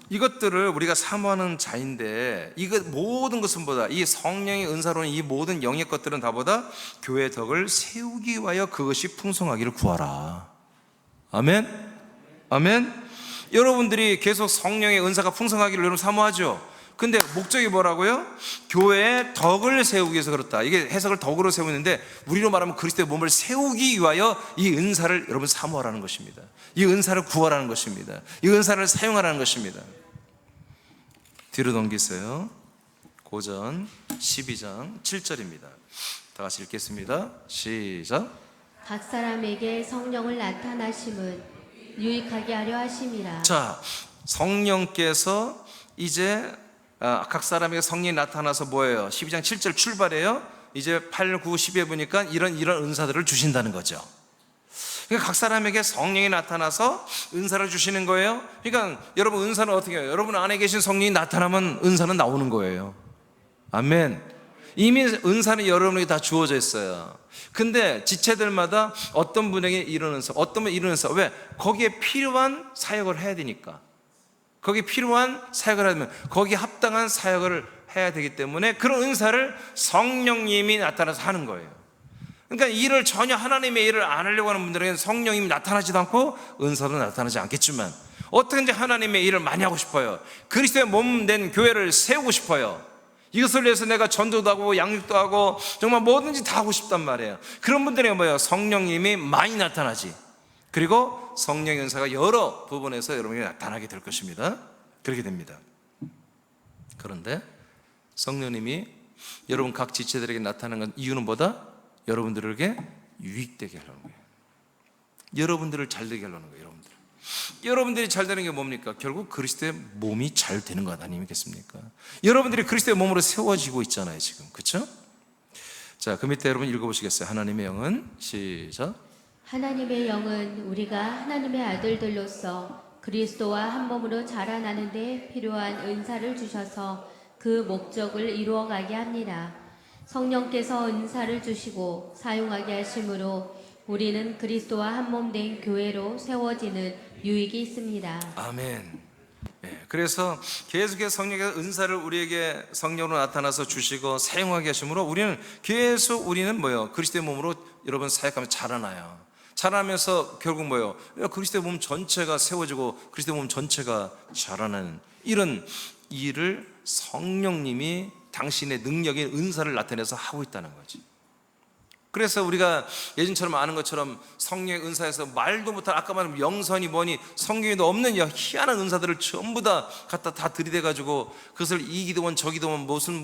이것들을 우리가 사모하는 자인데, 이것 모든 것은 보다 이 성령의 은사로는 이 모든 영의 것들은 다보다 교회의 덕을 세우기 위하여 그것이 풍성하기를 구하라. 아멘. 아멘. 여러분들이 계속 성령의 은사가 풍성하기를 여러분 사모하죠. 근데 목적이 뭐라고요? 교회의 덕을 세우기 위해서 그렇다. 이게 해석을 덕으로 세우는데 우리로 말하면 그리스도의 몸을 세우기 위하여 이 은사를 여러분 사모하라는 것입니다. 이 은사를 구하라는 것입니다. 이 은사를 사용하라는 것입니다. 뒤로 넘기세요. 고전 12장 7절입니다. 다 같이 읽겠습니다. 시작. 각 사람에게 성령을 나타나심은 유익하게 하려 하심이라. 자, 성령께서 이제 각 사람에게 성령이 나타나서 뭐예요? 12장 7절 출발해요. 이제 8, 9, 10에 보니까 이런 은사들을 주신다는 거죠. 그러니까 각 사람에게 성령이 나타나서 은사를 주시는 거예요. 그러니까 여러분 은사는 어떻게 해요? 여러분 안에 계신 성령이 나타나면 은사는 나오는 거예요. 아멘. 이미 은사는 여러분에게 다 주어져 있어요. 근데 지체들마다 어떤 분에게 이런 은사, 어떤 분에게 이런 은사, 왜? 거기에 필요한 사역을 해야 되니까. 거기에 필요한 사역을 하면 거기에 합당한 사역을 해야 되기 때문에 그런 은사를 성령님이 나타나서 하는 거예요. 그러니까 일을 전혀 하나님의 일을 안 하려고 하는 분들에게는 성령님이 나타나지도 않고 은사도 나타나지 않겠지만 어떻게든지 하나님의 일을 많이 하고 싶어요. 그리스도의 몸 된 교회를 세우고 싶어요. 이것을 위해서 내가 전도도 하고 양육도 하고 정말 뭐든지 다 하고 싶단 말이에요. 그런 분들에게 뭐예요? 성령님이 많이 나타나지. 그리고 성령의 은사가 여러 부분에서 여러분에게 나타나게 될 것입니다. 그렇게 됩니다. 그런데 성령님이 여러분 각 지체들에게 나타나는 이유는 뭐다? 여러분들에게 유익되게 하려는 거예요. 여러분들을 잘되게 하려는 거예요. 여러분들이 잘 되는 게 뭡니까? 결국 그리스도의 몸이 잘 되는 것 아니겠습니까? 여러분들이 그리스도의 몸으로 세워지고 있잖아요 지금. 그렇죠? 자, 그 밑에 여러분 읽어보시겠어요? 하나님의 영은 시작. 하나님의 영은 우리가 하나님의 아들들로서 그리스도와 한 몸으로 자라나는 데 필요한 은사를 주셔서 그 목적을 이루어가게 합니다. 성령께서 은사를 주시고 사용하게 하심으로 우리는 그리스도와 한 몸 된 교회로 세워지는 유익이 있습니다. 아멘. 그래서 계속해서 성령의 은사를 우리에게 성령으로 나타나서 주시고 사용하게 하심으로 우리는 뭐예요? 그리스도의 몸으로 여러분 사역하면 자라나요. 자라면서 결국 뭐예요? 그리스도의 몸 전체가 세워지고 그리스도의 몸 전체가 자라나는 이런 일을 성령님이 당신의 능력인 은사를 나타내서 하고 있다는 거지. 그래서 우리가 예전처럼 아는 것처럼 성령의 은사에서 말도 못한 아까 말한 영선이 뭐니 성경에도 없는 희한한 은사들을 전부 다 갖다 다 들이대가지고 그것을 이 기도원 저 기도원 무슨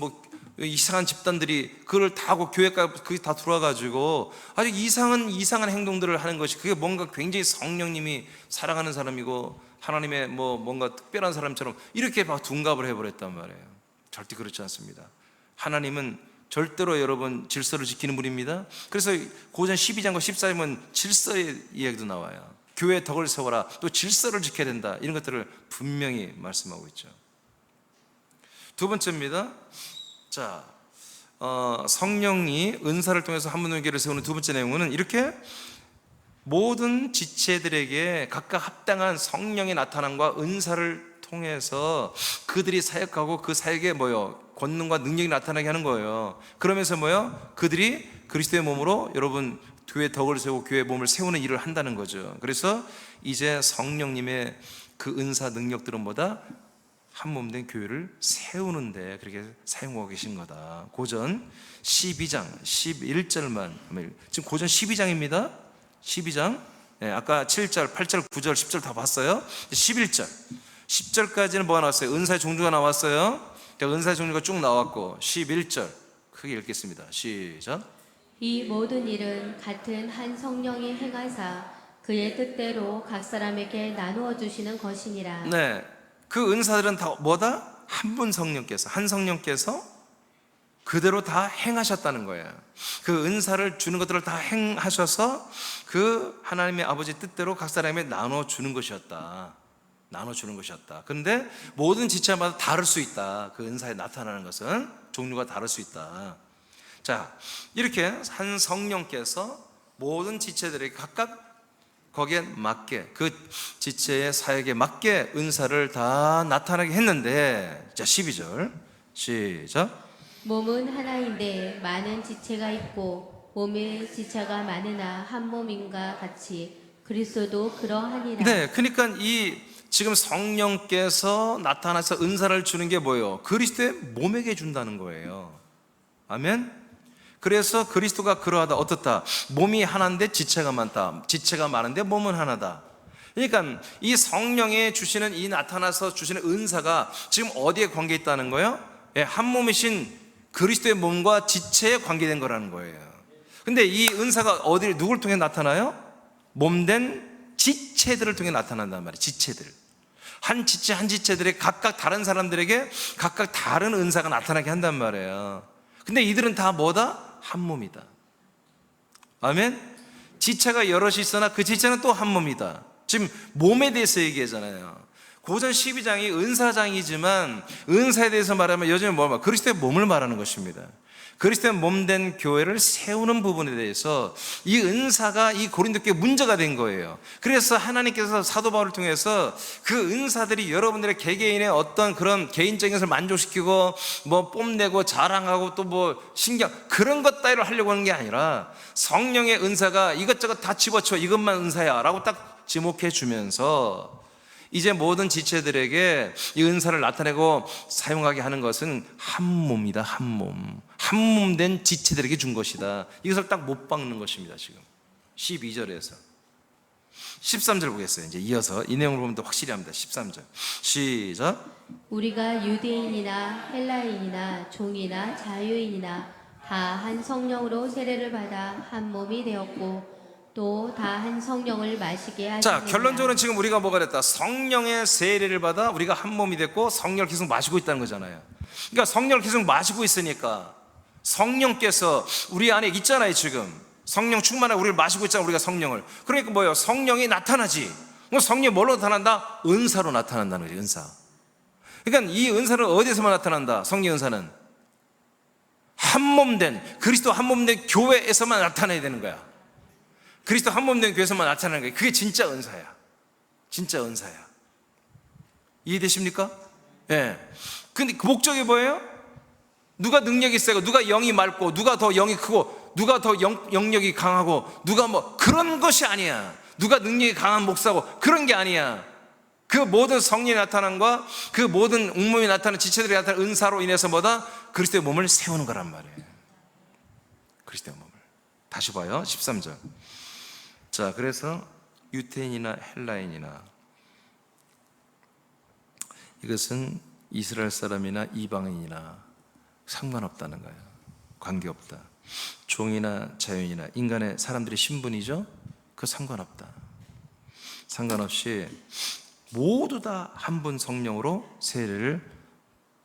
이상한 집단들이 그걸 다 하고 교회까지 그게 다 들어와가지고 아주 이상한 행동들을 하는 것이 그게 뭔가 굉장히 성령님이 사랑하는 사람이고 하나님의 뭔가 특별한 사람처럼 이렇게 막 둔갑을 해버렸단 말이에요. 절대 그렇지 않습니다. 하나님은 절대로 여러분 질서를 지키는 분입니다. 그래서 고전 12장과 14장은 질서의 이야기도 나와요. 교회의 덕을 세워라, 또 질서를 지켜야 된다, 이런 것들을 분명히 말씀하고 있죠. 두 번째입니다. 자, 성령이 은사를 통해서 한 분의 교회를 세우는 두 번째 내용은 이렇게 모든 지체들에게 각각 합당한 성령의 나타남과 은사를 통해서 그들이 사역하고 그 사역에 권능과 능력이 나타나게 하는 거예요. 그러면서 그들이 그리스도의 몸으로 여러분 교회 덕을 세우고 교회의 몸을 세우는 일을 한다는 거죠. 그래서 이제 성령님의 그 은사 능력들은 한 몸 된 교회를 세우는데 그렇게 사용하고 계신 거다. 고전 12장 11절만, 지금 고전 12장입니다 12장. 아까 7절, 8절, 9절, 10절 다 봤어요. 11절 10절까지는 뭐가 나왔어요? 은사의 종류가 나왔어요. 은사의 종류가 쭉 나왔고 11절 크게 읽겠습니다. 시작. 이 모든 일은 같은 한 성령이 행하사 그의 뜻대로 각 사람에게 나누어 주시는 것이니라. 네, 그 은사들은 다 한 분 성령께서, 한 성령께서 그대로 다 행하셨다는 거예요. 그 은사를 주는 것들을 다 행하셔서 그 하나님의 아버지 뜻대로 각 사람에게 나눠 주는 것이었다. 그런데 모든 지체마다 다를 수 있다. 그 은사에 나타나는 것은 종류가 다를 수 있다. 자, 이렇게 한 성령께서 모든 지체들에게 각각 거기에 맞게, 그 지체의 사역에 맞게 은사를 다 나타나게 했는데, 자 12절 시작. 몸은 하나인데 많은 지체가 있고 몸의 지체가 많으나 한 몸인가 같이 그리스도도 그러하니라. 네, 그러니까 이 지금 성령께서 나타나서 은사를 주는 게 뭐예요? 그리스도의 몸에게 준다는 거예요. 아멘. 그래서 그리스도가 그러하다. 어떻다? 몸이 하나인데 지체가 많다. 지체가 많은데 몸은 하나다. 그러니까 이 성령에 주시는, 이 나타나서 주시는 은사가 지금 어디에 관계 있다는 거예요? 한 몸이신 그리스도의 몸과 지체에 관계된 거라는 거예요. 근데 이 은사가 누굴 통해 나타나요? 몸된 지체들을 통해 나타난단 말이에요. 지체들. 한 지체들의 각각 다른 사람들에게 각각 다른 은사가 나타나게 한단 말이에요. 근데 이들은 다 한 몸이다. 아멘. 지체가 여럿이 있으나 그 지체는 또 한 몸이다. 지금 몸에 대해서 얘기하잖아요. 고전 12장이 은사장이지만 은사에 대해서 말하면 요즘에 그리스도의 몸을 말하는 것입니다. 그리스도의 몸된 교회를 세우는 부분에 대해서 이 은사가 이 고린도 교회에 문제가 된 거예요. 그래서 하나님께서 사도 바울을 통해서 그 은사들이 여러분들의 개개인의 어떤 그런 개인적인 것을 만족시키고 뽐내고 자랑하고 또 신경 그런 것 따위로 하려고 하는 게 아니라 성령의 은사가 이것저것 다 집어쳐 이것만 은사야 라고 딱 지목해 주면서 이제 모든 지체들에게 이 은사를 나타내고 사용하게 하는 것은 한 몸이다. 한 몸 된 지체들에게 준 것이다. 이것을 딱 못 박는 것입니다. 지금 12절에서 13절 보겠어요. 이제 이어서 이 내용을 보면 더 확실히 합니다. 13절 시작. 우리가 유대인이나 헬라인이나 종이나 자유인이나 다 한 성령으로 세례를 받아 한 몸이 되었고 또 다 한 성령을 마시게 하시니라. 자, 결론적으로는 지금 우리가 뭐가 됐다? 성령의 세례를 받아 우리가 한 몸이 됐고 성령을 계속 마시고 있다는 거잖아요. 그러니까 성령을 계속 마시고 있으니까 성령께서 우리 안에 있잖아요. 지금 성령 충만하게 우리를 마시고 있잖아요. 우리가 성령을. 그러니까 성령이 나타나지. 성령이 뭘로 나타난다? 은사로 나타난다는 거죠. 은사. 그러니까 이 은사는 어디에서만 나타난다? 성령 은사는 한 몸 된 그리스도 한 몸 된 교회에서만 나타나야 되는 거야. 그리스도 한 몸 된 교회에서만 나타나는 거예요. 그게 진짜 은사야. 진짜 은사야. 이해되십니까? 예. 근데 그 목적이 뭐예요? 누가 능력이 세고 누가 영이 맑고 누가 더 영이 크고 누가 더 영력이 강하고 누가 그런 것이 아니야. 누가 능력이 강한 목사고 그런 게 아니야. 그 모든 성령이 나타난과 그 모든 온몸이 나타나는 지체들이 나타나는 은사로 인해서 그리스도의 몸을 세우는 거란 말이에요. 그리스도의 몸을. 다시 봐요. 13절. 자, 그래서 유태인이나 헬라인이나 이것은 이스라엘 사람이나 이방인이나 상관없다는 거예요. 관계없다. 종이나 자유인이나 인간의 사람들의 신분이죠. 그 상관없다. 상관없이 모두 다 한 분 성령으로 세례를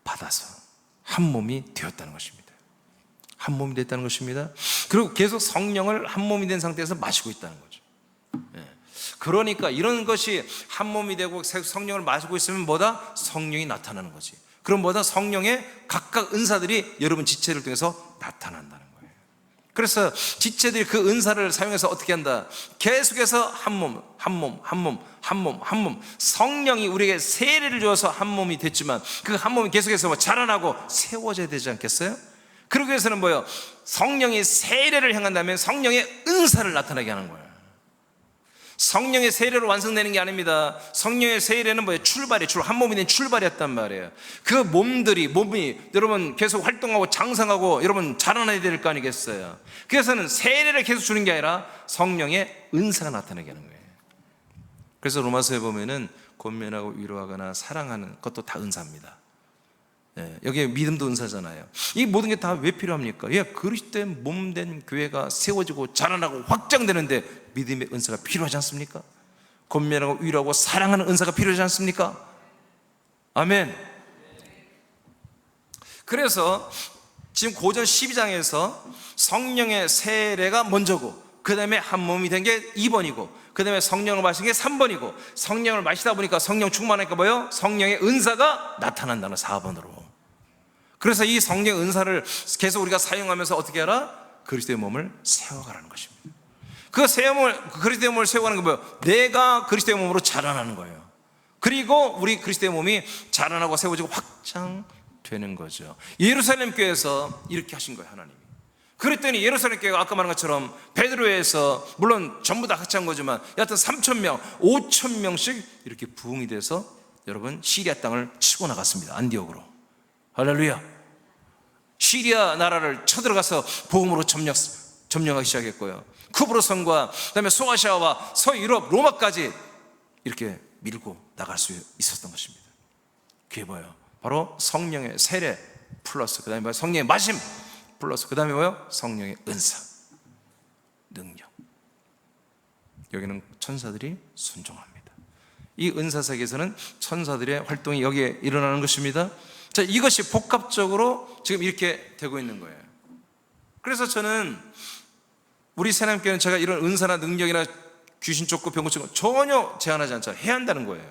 받아서 한 몸이 되었다는 것입니다. 한 몸이 됐다는 것입니다. 그리고 계속 성령을 한 몸이 된 상태에서 마시고 있다는 거죠. 그러니까 이런 것이 한 몸이 되고 성령을 마시고 있으면 성령이 나타나는 거지. 그럼 성령의 각각 은사들이 여러분 지체를 통해서 나타난다는 거예요. 그래서 지체들이 그 은사를 사용해서 어떻게 한다? 계속해서 한 몸, 한 몸, 한 몸, 한 몸, 한 몸. 성령이 우리에게 세례를 주어서 한 몸이 됐지만 그 한 몸이 계속해서 자라나고 세워져야 되지 않겠어요? 그러기 위해서는 뭐예요? 성령이 세례를 행한다면 성령의 은사를 나타나게 하는 거예요. 성령의 세례로 완성되는 게 아닙니다. 성령의 세례는 뭐예요? 출발이, 한 몸이 된 출발이었단 말이에요. 그 몸이 여러분 계속 활동하고 장성하고 여러분 자라나야 될 거 아니겠어요? 그래서는 세례를 계속 주는 게 아니라 성령의 은사가 나타나게 하는 거예요. 그래서 로마서에 보면은 권면하고 위로하거나 사랑하는 것도 다 은사입니다. 여기에 믿음도 은사잖아요. 이 모든 게 다 왜 필요합니까? 그리스도의 몸된 교회가 세워지고 자라나고 확장되는데 믿음의 은사가 필요하지 않습니까? 권면하고 위로하고 사랑하는 은사가 필요하지 않습니까? 아멘. 그래서 지금 고전 12장에서 성령의 세례가 먼저고 그 다음에 한 몸이 된 게 2번이고 그 다음에 성령을 마신 게 3번이고 성령을 마시다 보니까 성령 충만하니까 뭐예요? 성령의 은사가 나타난다는 4번으로. 그래서 이 성령 은사를 계속 우리가 사용하면서 어떻게 하라? 그리스도의 몸을 세워가라는 것입니다. 그리스도의 몸을 세워가는 게 뭐예요? 내가 그리스도의 몸으로 자라나는 거예요. 그리고 우리 그리스도의 몸이 자라나고 세워지고 확장되는 거죠. 예루살렘 교회에서 이렇게 하신 거예요, 하나님이. 그랬더니 예루살렘 교회가 아까 말한 것처럼 베드로에서 물론 전부 다 같이 한 거지만 여하튼 3,000명, 5,000명씩 이렇게 부흥이 돼서 여러분 시리아 땅을 치고 나갔습니다. 안디옥으로. 할렐루야. 시리아 나라를 쳐들어가서 복음으로 점령하기 시작했고요. 쿠브로성과 그다음에 소아시아와 서유럽, 로마까지 이렇게 밀고 나갈 수 있었던 것입니다. 그게 뭐예요? 바로 성령의 세례 플러스 그다음에 뭐예요? 성령의 마심 플러스 그 다음에 뭐예요? 성령의 은사, 능력. 여기는 천사들이 순종합니다. 이 은사 세계에서는 천사들의 활동이 여기에 일어나는 것입니다. 자, 이것이 복합적으로 지금 이렇게 되고 있는 거예요. 그래서 저는 우리 새남교회는 제가 이런 은사나 능력이나 귀신 쫓고 병고 쫓고 전혀 제한하지 않죠. 해야 한다는 거예요.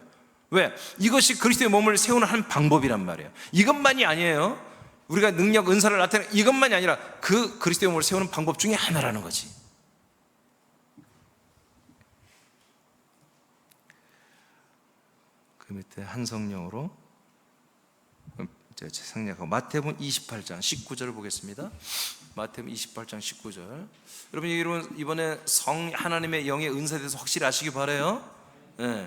왜? 이것이 그리스도의 몸을 세우는 한 방법이란 말이에요. 이것만이 아니에요. 우리가 능력, 은사를 나타내는 이것만이 아니라 그 그리스도의 몸을 세우는 방법 중에 하나라는 거지. 그 밑에 한 성령으로 생략하고 마태복음 28장 19절을 보겠습니다. 마태복음 28장 19절. 여러분 이번에 하나님의 영의 은사에 대해서 확실히 아시기 바라요. 네.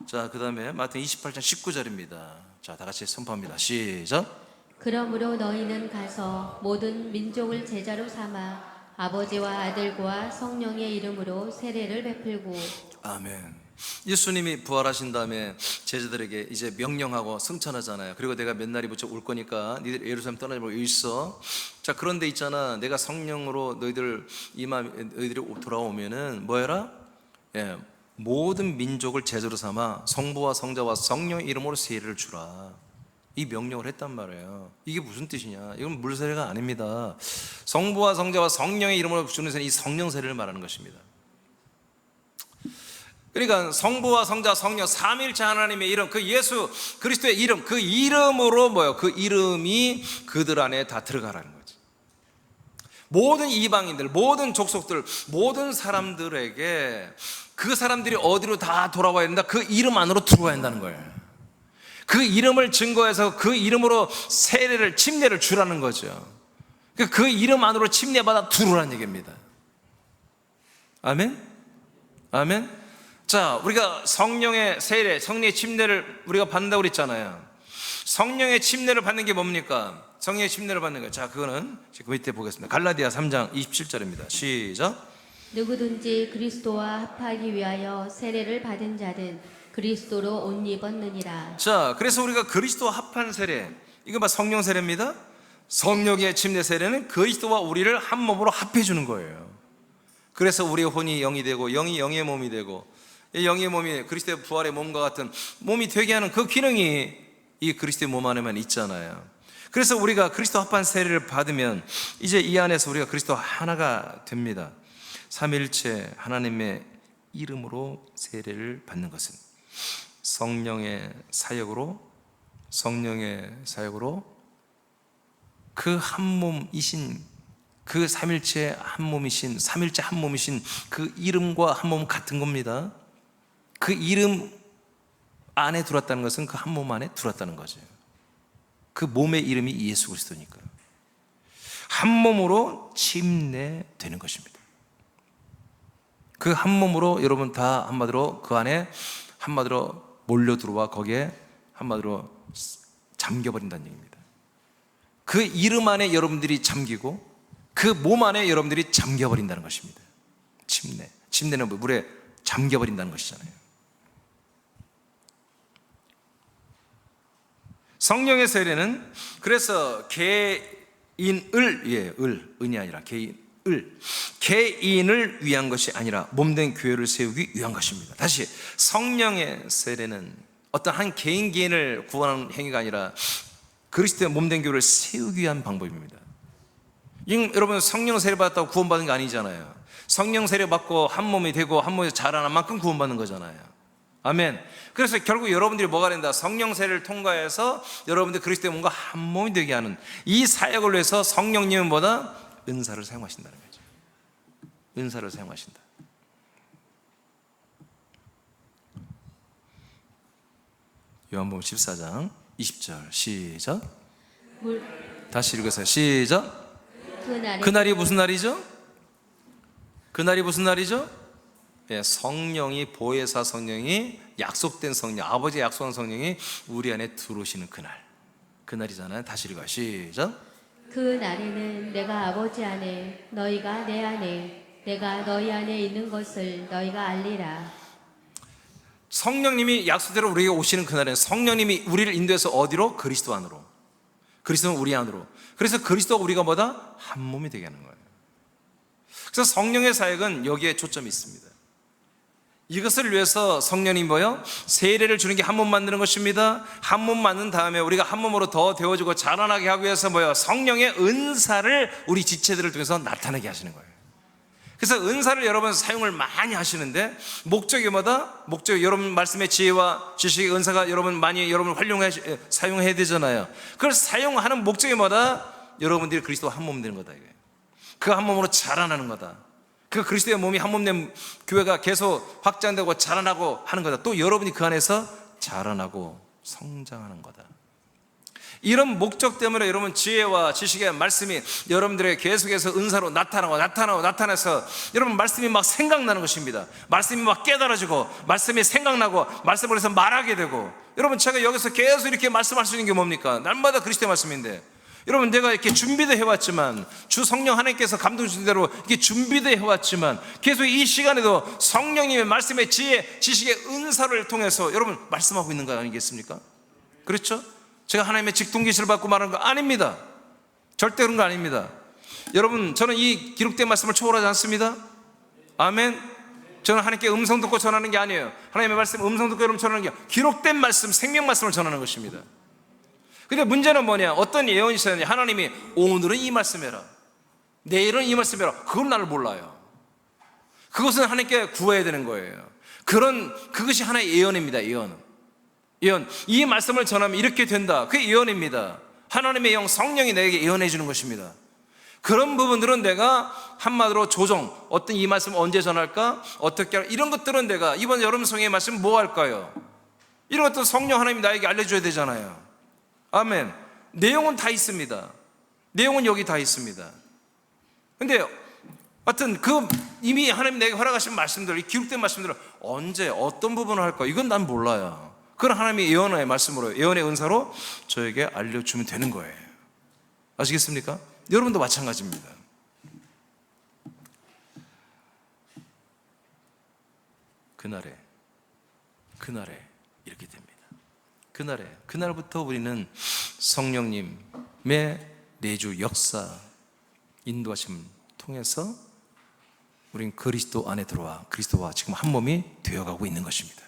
자, 그 다음에 마태복음 28장 19절입니다. 자, 다 같이 선포합니다. 시작. 그러므로 너희는 가서 모든 민족을 제자로 삼아 아버지와 아들과 성령의 이름으로 세례를 베풀고. 아멘. 예수님이 부활하신 다음에 제자들에게 이제 명령하고 승천하잖아요. 그리고 내가 몇 날이 붙여 올 거니까 니들 예루살렘 떠나지 말고 여기 있어. 자, 그런데 있잖아, 내가 성령으로 너희들이 돌아오면은 뭐 해라? 모든 민족을 제자로 삼아 성부와 성자와 성령의 이름으로 세례를 주라. 이 명령을 했단 말이에요. 이게 무슨 뜻이냐? 이건 물세례가 아닙니다. 성부와 성자와 성령의 이름으로 주는 세례는 이 성령 세례를 말하는 것입니다. 그러니까 성부와 성자, 성령 삼위일체 하나님의 이름, 그 예수 그리스도의 이름, 그 이름으로 뭐예요? 그 이름이 그들 안에 다 들어가라는 거지. 모든 이방인들, 모든 족속들, 모든 사람들에게 그 사람들이 어디로 다 돌아와야 된다? 그 이름 안으로 들어와야 한다는 거예요. 그 이름을 증거해서 그 이름으로 침례를 주라는 거죠. 그 이름 안으로 침례받아 들어오라는 얘기입니다. 아멘? 아멘? 자, 우리가 성령의 세례, 성령의 침례를 우리가 받는다고 그랬잖아요. 성령의 침례를 받는 게 뭡니까? 성령의 침례를 받는 거. 자, 그거는 그 밑에 보겠습니다. 갈라디아 3장 27절입니다. 시작. 누구든지 그리스도와 합하기 위하여 세례를 받은 자는 그리스도로 옷 입었느니라. 자, 그래서 우리가 그리스도와 합한 세례, 이거 성령 세례입니다. 성령의 침례 세례는 그리스도와 우리를 한 몸으로 합해 주는 거예요. 그래서 우리의 혼이 영이 되고 영이 영의 몸이 되고 이 영의 몸이 그리스도의 부활의 몸과 같은 몸이 되게 하는 그 기능이 이 그리스도의 몸 안에만 있잖아요. 그래서 우리가 그리스도 합한 세례를 받으면 이제 이 안에서 우리가 그리스도 하나가 됩니다. 삼위일체 하나님의 이름으로 세례를 받는 것은 성령의 사역으로 그 한 몸이신 그 삼일체 한 몸이신 그 이름과 한 몸 같은 겁니다. 그 이름 안에 들어왔다는 것은 그 한 몸 안에 들어왔다는 거죠. 그 몸의 이름이 예수 그리스도니까요. 한 몸으로 침례되는 것입니다. 그 한 몸으로 여러분 다 한마디로 그 안에 한마디로 몰려 들어와 거기에 한마디로 잠겨버린다는 얘기입니다. 그 이름 안에 여러분들이 잠기고 그 몸 안에 여러분들이 잠겨버린다는 것입니다. 침례는 물에 잠겨버린다는 것이잖아요. 성령의 세례는 그래서 은이 아니라 개인을 위한 것이 아니라 몸된 교회를 세우기 위한 것입니다. 다시, 성령의 세례는 어떤 한 개인을 구원하는 행위가 아니라 그리스도의 몸된 교회를 세우기 위한 방법입니다. 여러분, 성령 세례 받았다고 구원받은 게 아니잖아요. 성령 세례 받고 한 몸이 되고 한 몸에서 자라는 만큼 구원받는 거잖아요. 아멘. 그래서 결국 여러분들이 뭐가 된다? 성령 세례를 통과해서 여러분들 그리스도의 몸과 한 몸이 되게 하는 이 사역을 위해서 성령님은 뭐다? 은사를 사용하신다는 거죠. 은사를 사용하신다. 요한복음 14장 20절 시작. 다시 읽으세요. 시작. 그날이 무슨 날이죠? 그날이 무슨 날이죠? 예, 성령이, 보혜사 성령이, 약속된 성령, 아버지의 약속한 성령이 우리 안에 들어오시는 그날이잖아요. 다시 읽어요. 시작. 그 날에는 내가 아버지 안에, 너희가 내 안에, 내가 너희 안에 있는 것을 너희가 알리라. 성령님이 약속대로 우리에게 오시는 그날에는 성령님이 우리를 인도해서 어디로? 그리스도 안으로. 그리스도는 우리 안으로. 그래서 그리스도가 우리가 뭐다? 한 몸이 되게 하는 거예요. 그래서 성령의 사역은 여기에 초점이 있습니다. 이것을 위해서 성령이 뭐요? 세례를 주는 게 한 몸 만드는 것입니다. 한 몸 만든 다음에 우리가 한 몸으로 더 되어지고 자라나게 하기 위해서 뭐요? 성령의 은사를 우리 지체들을 통해서 나타나게 하시는 거예요. 그래서 은사를 여러분 사용을 많이 하시는데 목적이 뭐다? 목적이 여러분 말씀의 지혜와 지식의 은사가 여러분 많이 여러분 사용해야 되잖아요. 그걸 사용하는 목적이 뭐다? 여러분들이 그리스도와 한 몸 되는 거다 이거예요. 그 한 몸으로 자라나는 거다. 그 그리스도의 몸이 한 몸 된 교회가 계속 확장되고 자라나고 하는 거다. 또 여러분이 그 안에서 자라나고 성장하는 거다. 이런 목적 때문에 여러분 지혜와 지식의 말씀이 여러분들에게 계속해서 은사로 나타나서 여러분 말씀이 막 생각나는 것입니다. 말씀이 막 깨달아지고 말씀이 생각나고 말씀을 해서 말하게 되고, 여러분 제가 여기서 계속 이렇게 말씀할 수 있는 게 뭡니까? 날마다 그리스도의 말씀인데, 여러분 내가 이렇게 준비도 해왔지만, 주 성령 하나님께서 감동 주신 대로 이렇게 준비도 해왔지만, 계속 이 시간에도 성령님의 말씀의 지혜, 지식의 은사를 통해서 여러분 말씀하고 있는 거 아니겠습니까? 그렇죠? 제가 하나님의 직통기시를 받고 말하는 거 아닙니다. 절대 그런 거 아닙니다. 여러분, 저는 이 기록된 말씀을 초월하지 않습니다. 아멘. 저는 하나님께 음성 듣고 전하는 게 아니에요. 하나님의 말씀 음성 듣고 여러분 전하는 게 기록된 말씀, 생명 말씀을 전하는 것입니다. 근데 문제는 뭐냐? 어떤 예언이 있었느냐? 하나님이 오늘은 이 말씀 해라, 내일은 이 말씀 해라. 그건 나를 몰라요. 그것은 하나님께 구해야 되는 거예요. 그것이 하나의 예언입니다. 예언. 이 말씀을 전하면 이렇게 된다. 그게 예언입니다. 하나님의 영 성령이 내게 예언해 주는 것입니다. 그런 부분들은 내가 한마디로 조정, 어떤 이 말씀 언제 전할까? 어떻게 할까? 이런 것들은 내가 이번 여름 성의 말씀 뭐 할까요? 이런 것도 성령 하나님이 나에게 알려줘야 되잖아요. 아멘. 내용은 다 있습니다. 내용은 여기 다 있습니다. 근데 하여튼 이미 하나님 내게 허락하신 말씀들, 이 기록된 말씀들을 언제 어떤 부분을 할까? 이건 난 몰라요. 그건 하나님의 예언의 말씀으로, 예언의 은사로 저에게 알려주면 되는 거예요. 아시겠습니까? 여러분도 마찬가지입니다. 그날에 이렇게 됩니다. 그날부터 우리는 성령님의 내주 역사, 인도하심을 통해서 우리는 그리스도 안에 들어와 그리스도와 지금 한 몸이 되어가고 있는 것입니다.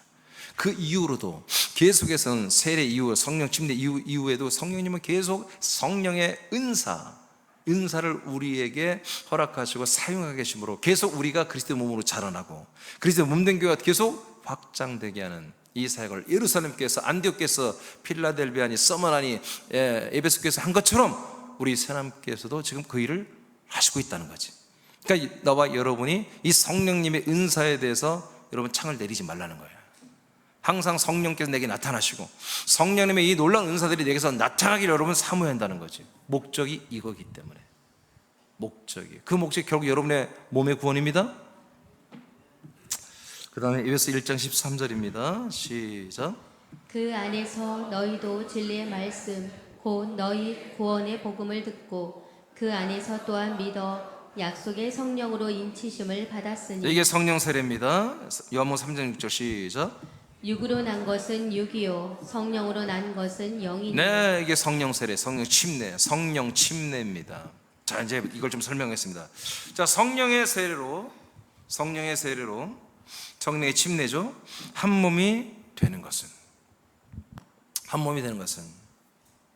그 이후로도 계속해서는 세례 이후, 성령 침례 이후에도 성령님은 계속 성령의 은사를 우리에게 허락하시고 사용하게 계심으로 계속 우리가 그리스도의 몸으로 자라나고 그리스도의 몸된 교회가 계속 확장되게 하는 이 사역을 예루살렘께서, 안디옥께서, 필라델비아니, 서머나니, 에베소께서 한 것처럼 우리 새남께서도 지금 그 일을 하시고 있다는 거지. 그러니까 나와 여러분이 이 성령님의 은사에 대해서 여러분 창을 내리지 말라는 거예요. 항상 성령께서 내게 나타나시고 성령님의 이 놀라운 은사들이 내게서 나타나기를 여러분 사모해야 한다는 거지. 목적이 이거기 때문에. 그 목적이 결국 여러분의 몸의 구원입니다. 그 다음에 에베소 1장 13절입니다 시작. 그 안에서 너희도 진리의 말씀 곧 너희 구원의 복음을 듣고 그 안에서 또한 믿어 약속의 성령으로 인치심을 받았으니. 이게 성령 세례입니다. 요한복음 3장 6절 시작. 육으로 난 것은 육이요 성령으로 난 것은 영이니. 네, 이게 성령 세례, 성령 침례, 성령 침례입니다. 자, 이제 이걸 좀 설명했습니다. 자, 성령의 세례로 성령의 침례죠. 한 몸이 되는 것은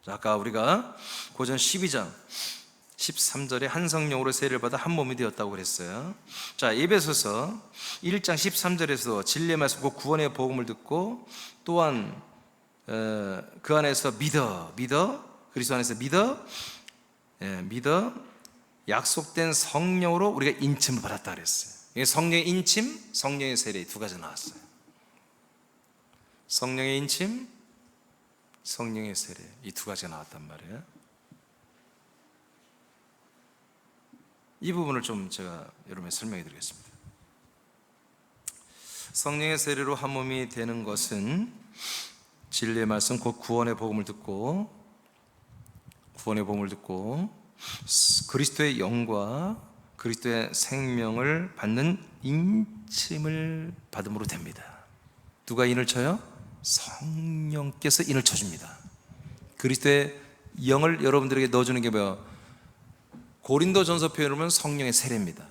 자, 아까 우리가 고전 12장 13절에 한 성령으로 세례를 받아 한 몸이 되었다고 그랬어요. 자, 에베소서 1장 13절에서 진리의 말씀 곧 구원의 복음을 듣고 또한 그 안에서 믿어 그리스도 안에서 믿어 약속된 성령으로 우리가 인침을 받았다 그랬어요. 성령의 인침, 성령의 세례 두 가지 나왔어요. 성령의 인침, 성령의 세례 이 두 가지가 나왔단 말이에요. 이 부분을 좀 제가 여러분에 설명해 드리겠습니다. 성령의 세례로 한 몸이 되는 것은 진리의 말씀 곧 구원의 복음을 듣고 그리스도의 영과 그리스도의 생명을 받는 인침을 받음으로 됩니다. 누가 인을 쳐요? 성령께서 인을 쳐줍니다. 그리스도의 영을 여러분들에게 넣어주는 게 뭐예요? 고린도전서 표현으로는 성령의 세례입니다.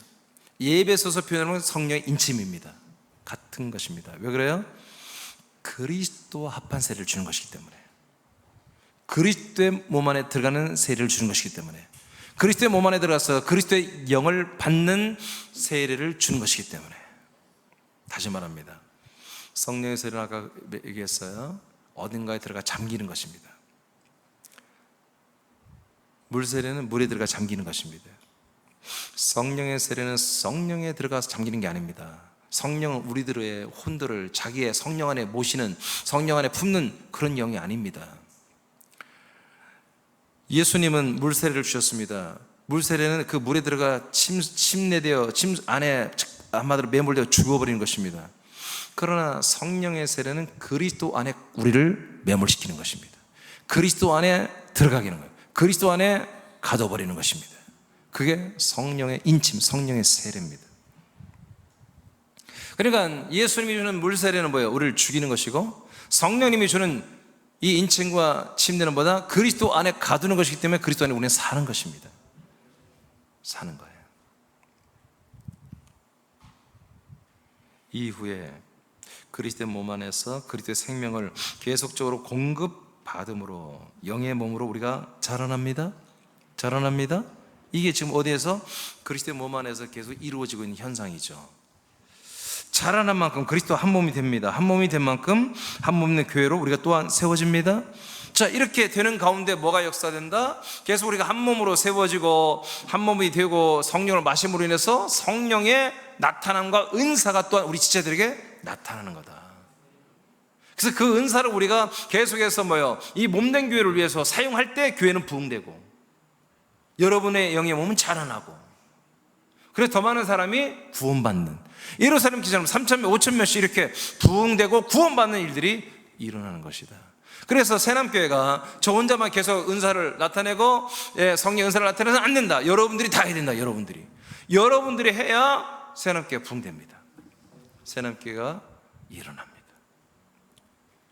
에베소서 표현으로는 성령의 인침입니다. 같은 것입니다. 왜 그래요? 그리스도와 합한 세례를 주는 것이기 때문에, 그리스도의 몸 안에 들어가는 세례를 주는 것이기 때문에, 그리스도의 몸 안에 들어가서 그리스도의 영을 받는 세례를 주는 것이기 때문에. 다시 말합니다. 성령의 세례는 아까 얘기했어요. 어딘가에 들어가 잠기는 것입니다. 물 세례는 물에 들어가 잠기는 것입니다. 성령의 세례는 성령에 들어가서 잠기는 게 아닙니다. 성령은 우리들의 혼들을 자기의 성령 안에 모시는, 성령 안에 품는 그런 영이 아닙니다. 예수님은 물 세례를 주셨습니다. 물 세례는 그 물에 들어가 침례되어 침 안에 한마디로 매몰되어 죽어버리는 것입니다. 그러나 성령의 세례는 그리스도 안에 우리를 매몰시키는 것입니다. 그리스도 안에 들어가게 하는 거예요. 그리스도 안에 가둬버리는 것입니다. 그게 성령의 인침, 성령의 세례입니다. 그러니까 예수님이 주는 물 세례는 뭐예요? 우리를 죽이는 것이고, 성령님이 주는 이 인침과 침례는 뭐다? 그리스도 안에 가두는 것이기 때문에 그리스도 안에 우리는 사는 것입니다. 사는 거예요. 이후에 그리스도의 몸 안에서 그리스도의 생명을 계속적으로 공급받음으로 영의 몸으로 우리가 자라납니다. 이게 지금 어디에서? 그리스도의 몸 안에서 계속 이루어지고 있는 현상이죠. 자라난 만큼 그리스도 한 몸이 됩니다. 한 몸이 된 만큼 한 몸 있는 교회로 우리가 또한 세워집니다. 자, 이렇게 되는 가운데 뭐가 역사된다? 계속 우리가 한 몸으로 세워지고 한 몸이 되고 성령을 마심으로 인해서 성령의 나타남과 은사가 또한 우리 지체들에게 나타나는 거다. 그래서 그 은사를 우리가 계속해서 이 몸된 교회를 위해서 사용할 때 교회는 부흥되고 여러분의 영의 몸은 자라나고, 그래서 더 많은 사람이 구원받는, 예루살렘 기적처럼 3,000명, 5,000명씩 이렇게 부흥되고 구원받는 일들이 일어나는 것이다. 그래서 새남교회가 저 혼자만 계속 은사를 나타내고 성령 은사를 나타내서는 안 된다. 여러분들이 다 해야 된다. 여러분들이 해야 새남교회가 부흥됩니다. 새남교회가 일어납니다.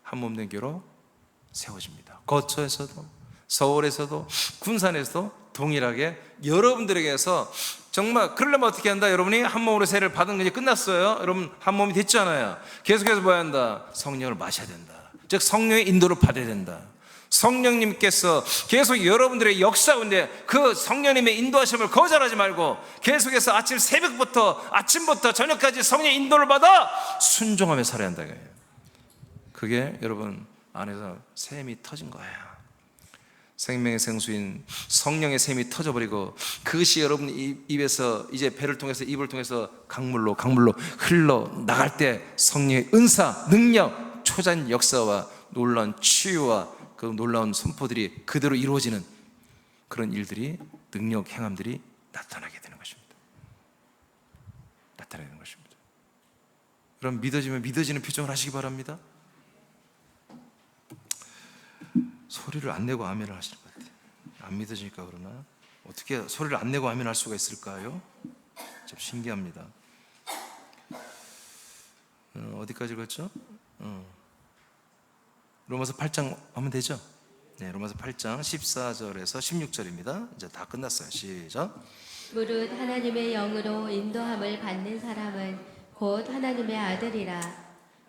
한 몸된 교회로 세워집니다. 거처에서도, 서울에서도, 군산에서도 동일하게 여러분들에게서 정말 그러려면 어떻게 한다? 여러분이 한 몸으로 세례를 받은 게 끝났어요. 여러분 한 몸이 됐잖아요. 계속해서 뭐 해야 한다? 성령을 마셔야 된다. 즉 성령의 인도를 받아야 된다. 성령님께서 계속 여러분들의 역사 가운데 그 성령님의 인도하심을 거절하지 말고 계속해서 아침부터 저녁까지 성령의 인도를 받아 순종하며 살아야 한다. 그게 여러분 안에서 샘이 터진 거예요. 생명의 생수인 성령의 샘이 터져버리고 그것이 여러분 입에서 이제 배를 통해서 입을 통해서 강물로 흘러 나갈 때 성령의 은사, 능력, 초자연 역사와 놀라운 치유와 그 놀라운 선포들이 그대로 이루어지는 그런 일들이, 능력 행함들이 나타나게 되는 것입니다. 나타나게 되는 것입니다. 그럼 믿어지면 믿어지는 표정을 하시기 바랍니다. 소리를 안 내고 아멘을 하실 것 같아요. 안 믿어지니까 그러나 어떻게 소리를 안 내고 아멘 할 수가 있을까요? 좀 신기합니다. 어디까지 갔죠? 로마서 8장 하면 되죠? 네, 로마서 8장 14절에서 16절입니다. 이제 다 끝났어요. 시작. 무릇 하나님의 영으로 인도함을 받는 사람은 곧 하나님의 아들이라.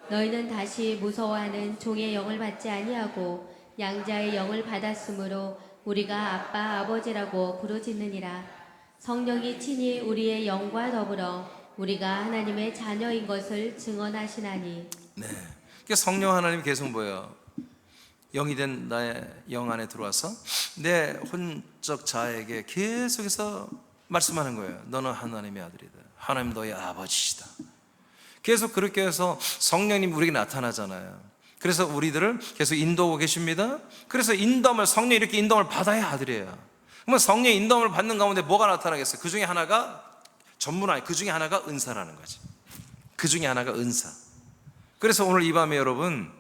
너희는 다시 무서워하는 종의 영을 받지 아니하고 양자의 영을 받았으므로 우리가 아빠 아버지라고 부르짖느니라. 성령이 친히 우리의 영과 더불어 우리가 하나님의 자녀인 것을 증언하시나니. 네, 그러니까 성령 하나님이 계속 뭐예요? 영이 된 나의 영 안에 들어와서 내 혼적 자에게 계속해서 말씀하는 거예요. 너는 하나님의 아들이다. 하나님 너의 아버지시다. 계속 그렇게 해서 성령님 우리에게 나타나잖아요. 그래서 우리들을 계속 인도하고 계십니다. 그래서 인도함을, 성령이 이렇게 인도함을 받아야 아들이에요. 그러면 성령의 인도함을 받는 가운데 뭐가 나타나겠어요? 그 중에 하나가 전문 아니, 그 중에 하나가 은사라는 거죠. 그 중에 하나가 은사. 그래서 오늘 이 밤에 여러분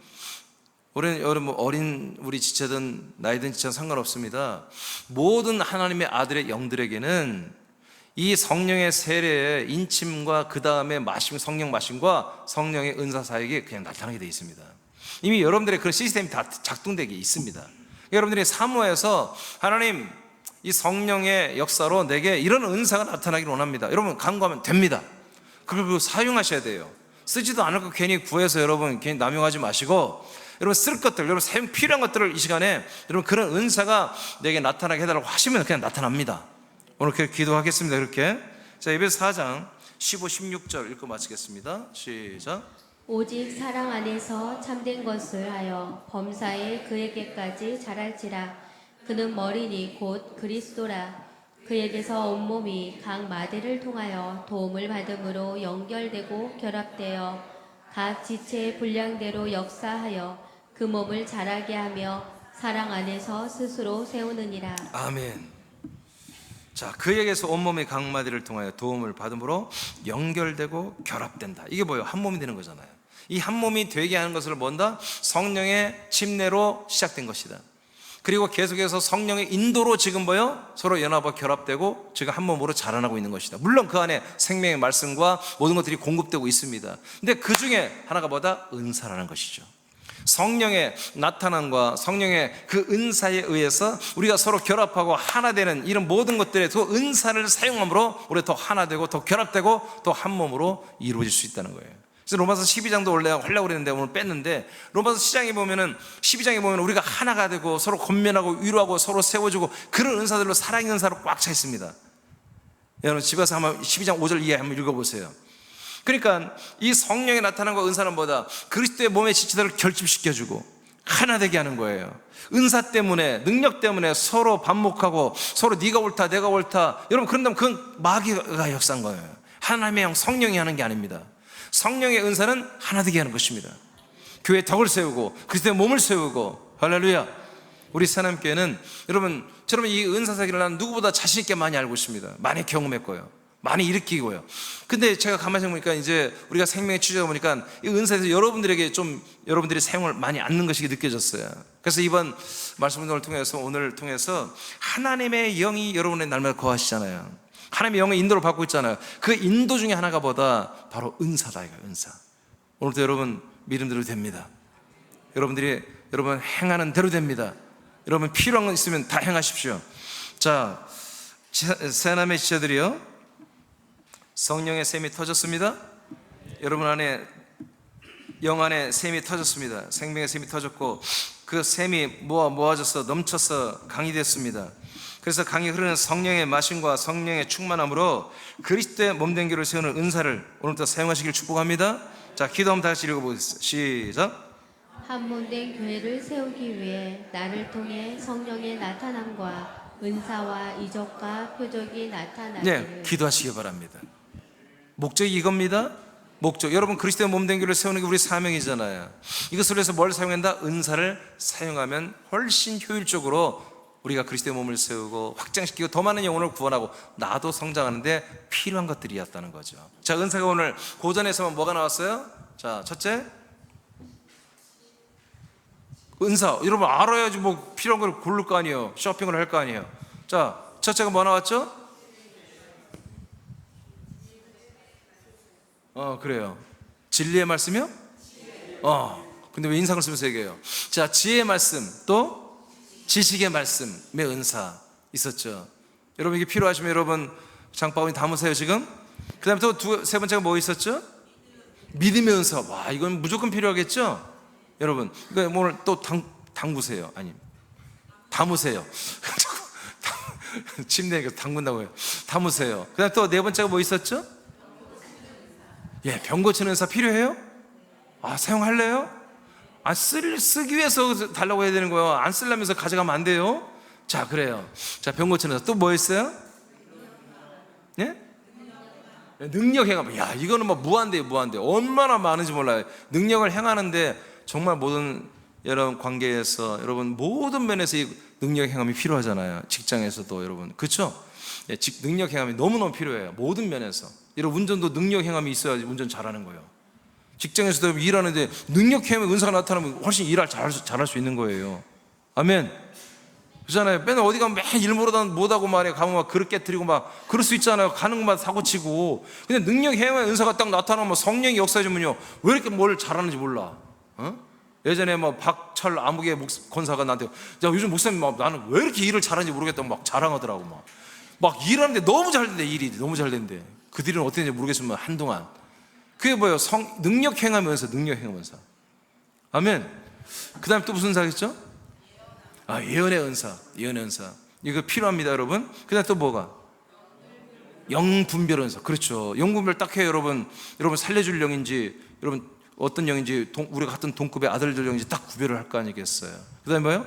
어린 우리 지체든 나이든 지체든 상관없습니다. 모든 하나님의 아들의 영들에게는 이 성령의 세례의 인침과 그 다음에 마심, 성령 마심과 성령의 은사 사역이 그냥 나타나게 되어 있습니다. 이미 여러분들의 그런 시스템이 다 작동되게 있습니다. 여러분들이 사모해서 하나님 이 성령의 역사로 내게 이런 은사가 나타나기를 원합니다. 여러분 간구하면 됩니다. 그걸 사용하셔야 돼요. 쓰지도 않을 거 괜히 구해서 여러분 괜히 남용하지 마시고, 여러분 쓸 것들, 여러분 사용 필요한 것들을 이 시간에 여러분 그런 은사가 내게 나타나게 해달라고 하시면 그냥 나타납니다. 오늘 그렇게 기도하겠습니다. 그렇게. 자, 에베소 4장 15, 16절 읽고 마치겠습니다. 시작. 오직 사랑 안에서 참된 것을 하여 범사에 그에게까지 자랄지라. 그는 머리니 곧 그리스도라. 그에게서 온몸이 각 마디를 통하여 도움을 받음으로 연결되고 결합되어 각 지체의 분량대로 역사하여 그 몸을 자라게 하며 사랑 안에서 스스로 세우느니라. 아멘. 자, 그에게서 온몸의 각 마디를 통하여 도움을 받음으로 연결되고 결합된다. 이게 뭐예요? 한 몸이 되는 거잖아요. 이 한 몸이 되게 하는 것을 뭔다? 성령의 침례로 시작된 것이다. 그리고 계속해서 성령의 인도로 지금 뭐요? 서로 연합하고 결합되고 지금 한 몸으로 자라나고 있는 것이다. 물론 그 안에 생명의 말씀과 모든 것들이 공급되고 있습니다. 근데 그 중에 하나가 뭐다? 은사라는 것이죠. 성령의 나타남과 성령의 그 은사에 의해서 우리가 서로 결합하고 하나 되는 이런 모든 것들의 그 은사를 사용함으로 우리가 더 하나 되고 더 결합되고 또 한 몸으로 이루어질 수 있다는 거예요. 그래서 로마서 12장도 원래 하려고 그랬는데 오늘 뺐는데, 로마서 12장에 보면 우리가 하나가 되고 서로 권면하고 위로하고 서로 세워주고 그런 은사들로 사랑의 은사로 꽉 차 있습니다. 여러분 집에서 한번 12장 5절 이하 한번 읽어보세요. 그러니까 이 성령에 나타난 거 은사는 뭐다? 그리스도의 몸의 지체들을 결집시켜주고 하나 되게 하는 거예요. 은사 때문에, 능력 때문에 서로 반목하고 서로 네가 옳다 내가 옳다, 여러분 그런다면 그건 마귀가 역사한 거예요. 하나님의 영 성령이 하는 게 아닙니다. 성령의 은사는 하나 되게 하는 것입니다. 교회의 덕을 세우고 그리스도의 몸을 세우고, 할렐루야. 우리 새하나님교회는 여러분 이 은사 사기를 나는 누구보다 자신 있게 많이 알고 있습니다. 많이 경험했고요, 많이 일으키고요. 근데 제가 가만히 생각해보니까 이제 우리가 생명의 취재가 보니까 이 은사에서 여러분들에게 좀 여러분들이 사용을 많이 않는 것이 느껴졌어요. 그래서 이번 말씀 운동을 통해서 오늘 통해서 하나님의 영이 여러분의 날마다 거하시잖아요. 하나님의 영의 인도를 받고 있잖아요. 그 인도 중에 하나가 뭐다? 바로 은사다. 이거 은사. 오늘도 여러분 믿음대로 됩니다. 여러분들이 여러분 행하는 대로 됩니다. 여러분 필요한 거 있으면 다 행하십시오. 자, 새하나님의 지체들이요, 성령의 샘이 터졌습니다. 여러분 안에 영 안에 샘이 터졌습니다. 생명의 샘이 터졌고 그 샘이 모아져서 넘쳐서 강이 됐습니다. 그래서 강이 흐르는 성령의 마심과 성령의 충만함으로 그리스도의 몸된 교를 세우는 은사를 오늘부터 사용하시길 축복합니다. 자, 기도 한번 다 같이 읽어보겠습니다. 시작. 한몸된 교회를 세우기 위해 나를 통해 성령의 나타남과 은사와 이적과 표적이 나타나기를. 네, 기도하시기 바랍니다. 목적이 이겁니다. 목적. 여러분, 그리스도의 몸된 교회를 세우는 게 우리 사명이잖아요. 이것을 위해서 뭘 사용한다? 은사를 사용하면 훨씬 효율적으로 우리가 그리스도의 몸을 세우고 확장시키고 더 많은 영혼을 구원하고 나도 성장하는데 필요한 것들이었다는 거죠. 자, 은사가 오늘 고전에서만 뭐가 나왔어요? 자, 첫째, 은사. 여러분 알아야지 뭐 필요한 걸 고를 거 아니에요. 쇼핑을 할 거 아니에요. 자, 첫째가 뭐 나왔죠? 그래요. 진리의 말씀이요? 근데 왜 인상을 쓰면서 얘기해요? 자, 지혜의 말씀, 또 지식의 말씀의 은사 있었죠. 여러분 이게 필요하시면 여러분 장바구니 담으세요 지금. 그 다음에 또 세 번째가 뭐 있었죠? 믿음의 은사. 와, 이건 무조건 필요하겠죠? 여러분 이거 오늘 또 담그세요. 아니, 담으세요. 침대에 담근다고 해요. 담으세요. 그 다음에 또 네 번째가 뭐 있었죠? 예, 병 고치는 은사 필요해요? 사용할래요? 쓰기 위해서 달라고 해야 되는 거예요. 안 쓰려면서 가져가면 안 돼요. 자, 그래요. 자, 병 고치는 은사 또 뭐 있어요? 예? 능력 행함. 야, 이거는 뭐 무한대요, 무한대. 얼마나 많은지 몰라요. 능력을 행하는데 정말 모든 여러분 관계에서 여러분 모든 면에서 이 능력 행함이 필요하잖아요. 직장에서도 여러분, 그렇죠? 예, 능력 행함이 너무너무 필요해요. 모든 면에서. 여러분 운전도 능력 행함이 있어야지 운전 잘하는 거예요. 직장에서도 일하는데 능력 행함의 은사가 나타나면 훨씬 일을 잘할 수 있는 거예요. 아멘. 그렇잖아요. 맨날 어디 가면 맨 일 못하고 말이에요. 가면 막 그릇 깨뜨리고 막 그럴 수 있잖아요. 가는 것마다 사고치고. 근데 능력 행함의 은사가 딱 나타나면 성령이 역사해주면요, 왜 이렇게 뭘 잘하는지 몰라. 예전에 뭐 박철 아무개 권사가 나한테, 야, 요즘 목사님 막 나는 왜 이렇게 일을 잘하는지 모르겠다고 막 자랑하더라고. 막 일하는데 너무 잘 된대. 일이 너무 잘 된대. 그 뒤는 어땠는지 모르겠지만 한동안 그게 뭐예요? 능력 행하면서 능력 행하면서. 아멘. 그 다음에 또 무슨 은사겠죠? 예언의 은사. 예언의 은사 이거 필요합니다 여러분. 그 다음에 또 뭐가? 영분별 은사. 그렇죠. 영분별 딱 해요 여러분. 여러분 살려줄 영인지 여러분 어떤 영인지 우리가 같은 동급의 아들들 영인지 딱 구별을 할 거 아니겠어요. 그 다음에 뭐예요?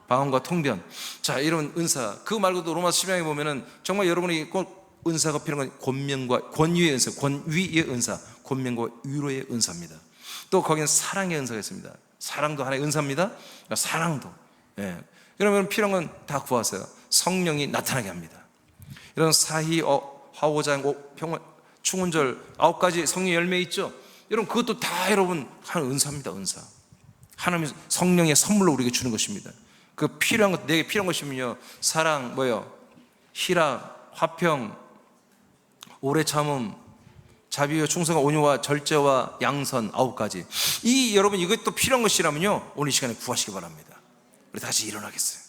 방언과 통변. 자, 이런 은사. 그거 말고도 로마서 10장에 보면은 정말 여러분이 꼭 은사가 필요한 건 권면과 권위의 은사, 권위의 은사, 권면과 위로의 은사입니다. 또 거기는 사랑의 은사가 있습니다. 사랑도 하나의 은사입니다. 그러니까 사랑도. 예. 그러면 필요한 건 다 구하세요. 성령이 나타나게 합니다. 이런 사희, 화오장, 평화, 충운절 9가지 성령 열매 있죠. 여러분 그것도 다 여러분 하는 은사입니다. 은사. 하나님이 성령의 선물로 우리에게 주는 것입니다. 그 필요한 것, 내게 필요한 것이면요, 사랑, 뭐요? 희락, 화평, 오래 참음, 자비와 충성과 온유와 절제와 양선 9가지. 여러분 이것도 필요한 것이라면요, 오늘 이 시간에 구하시기 바랍니다. 우리 다시 일어나겠어요.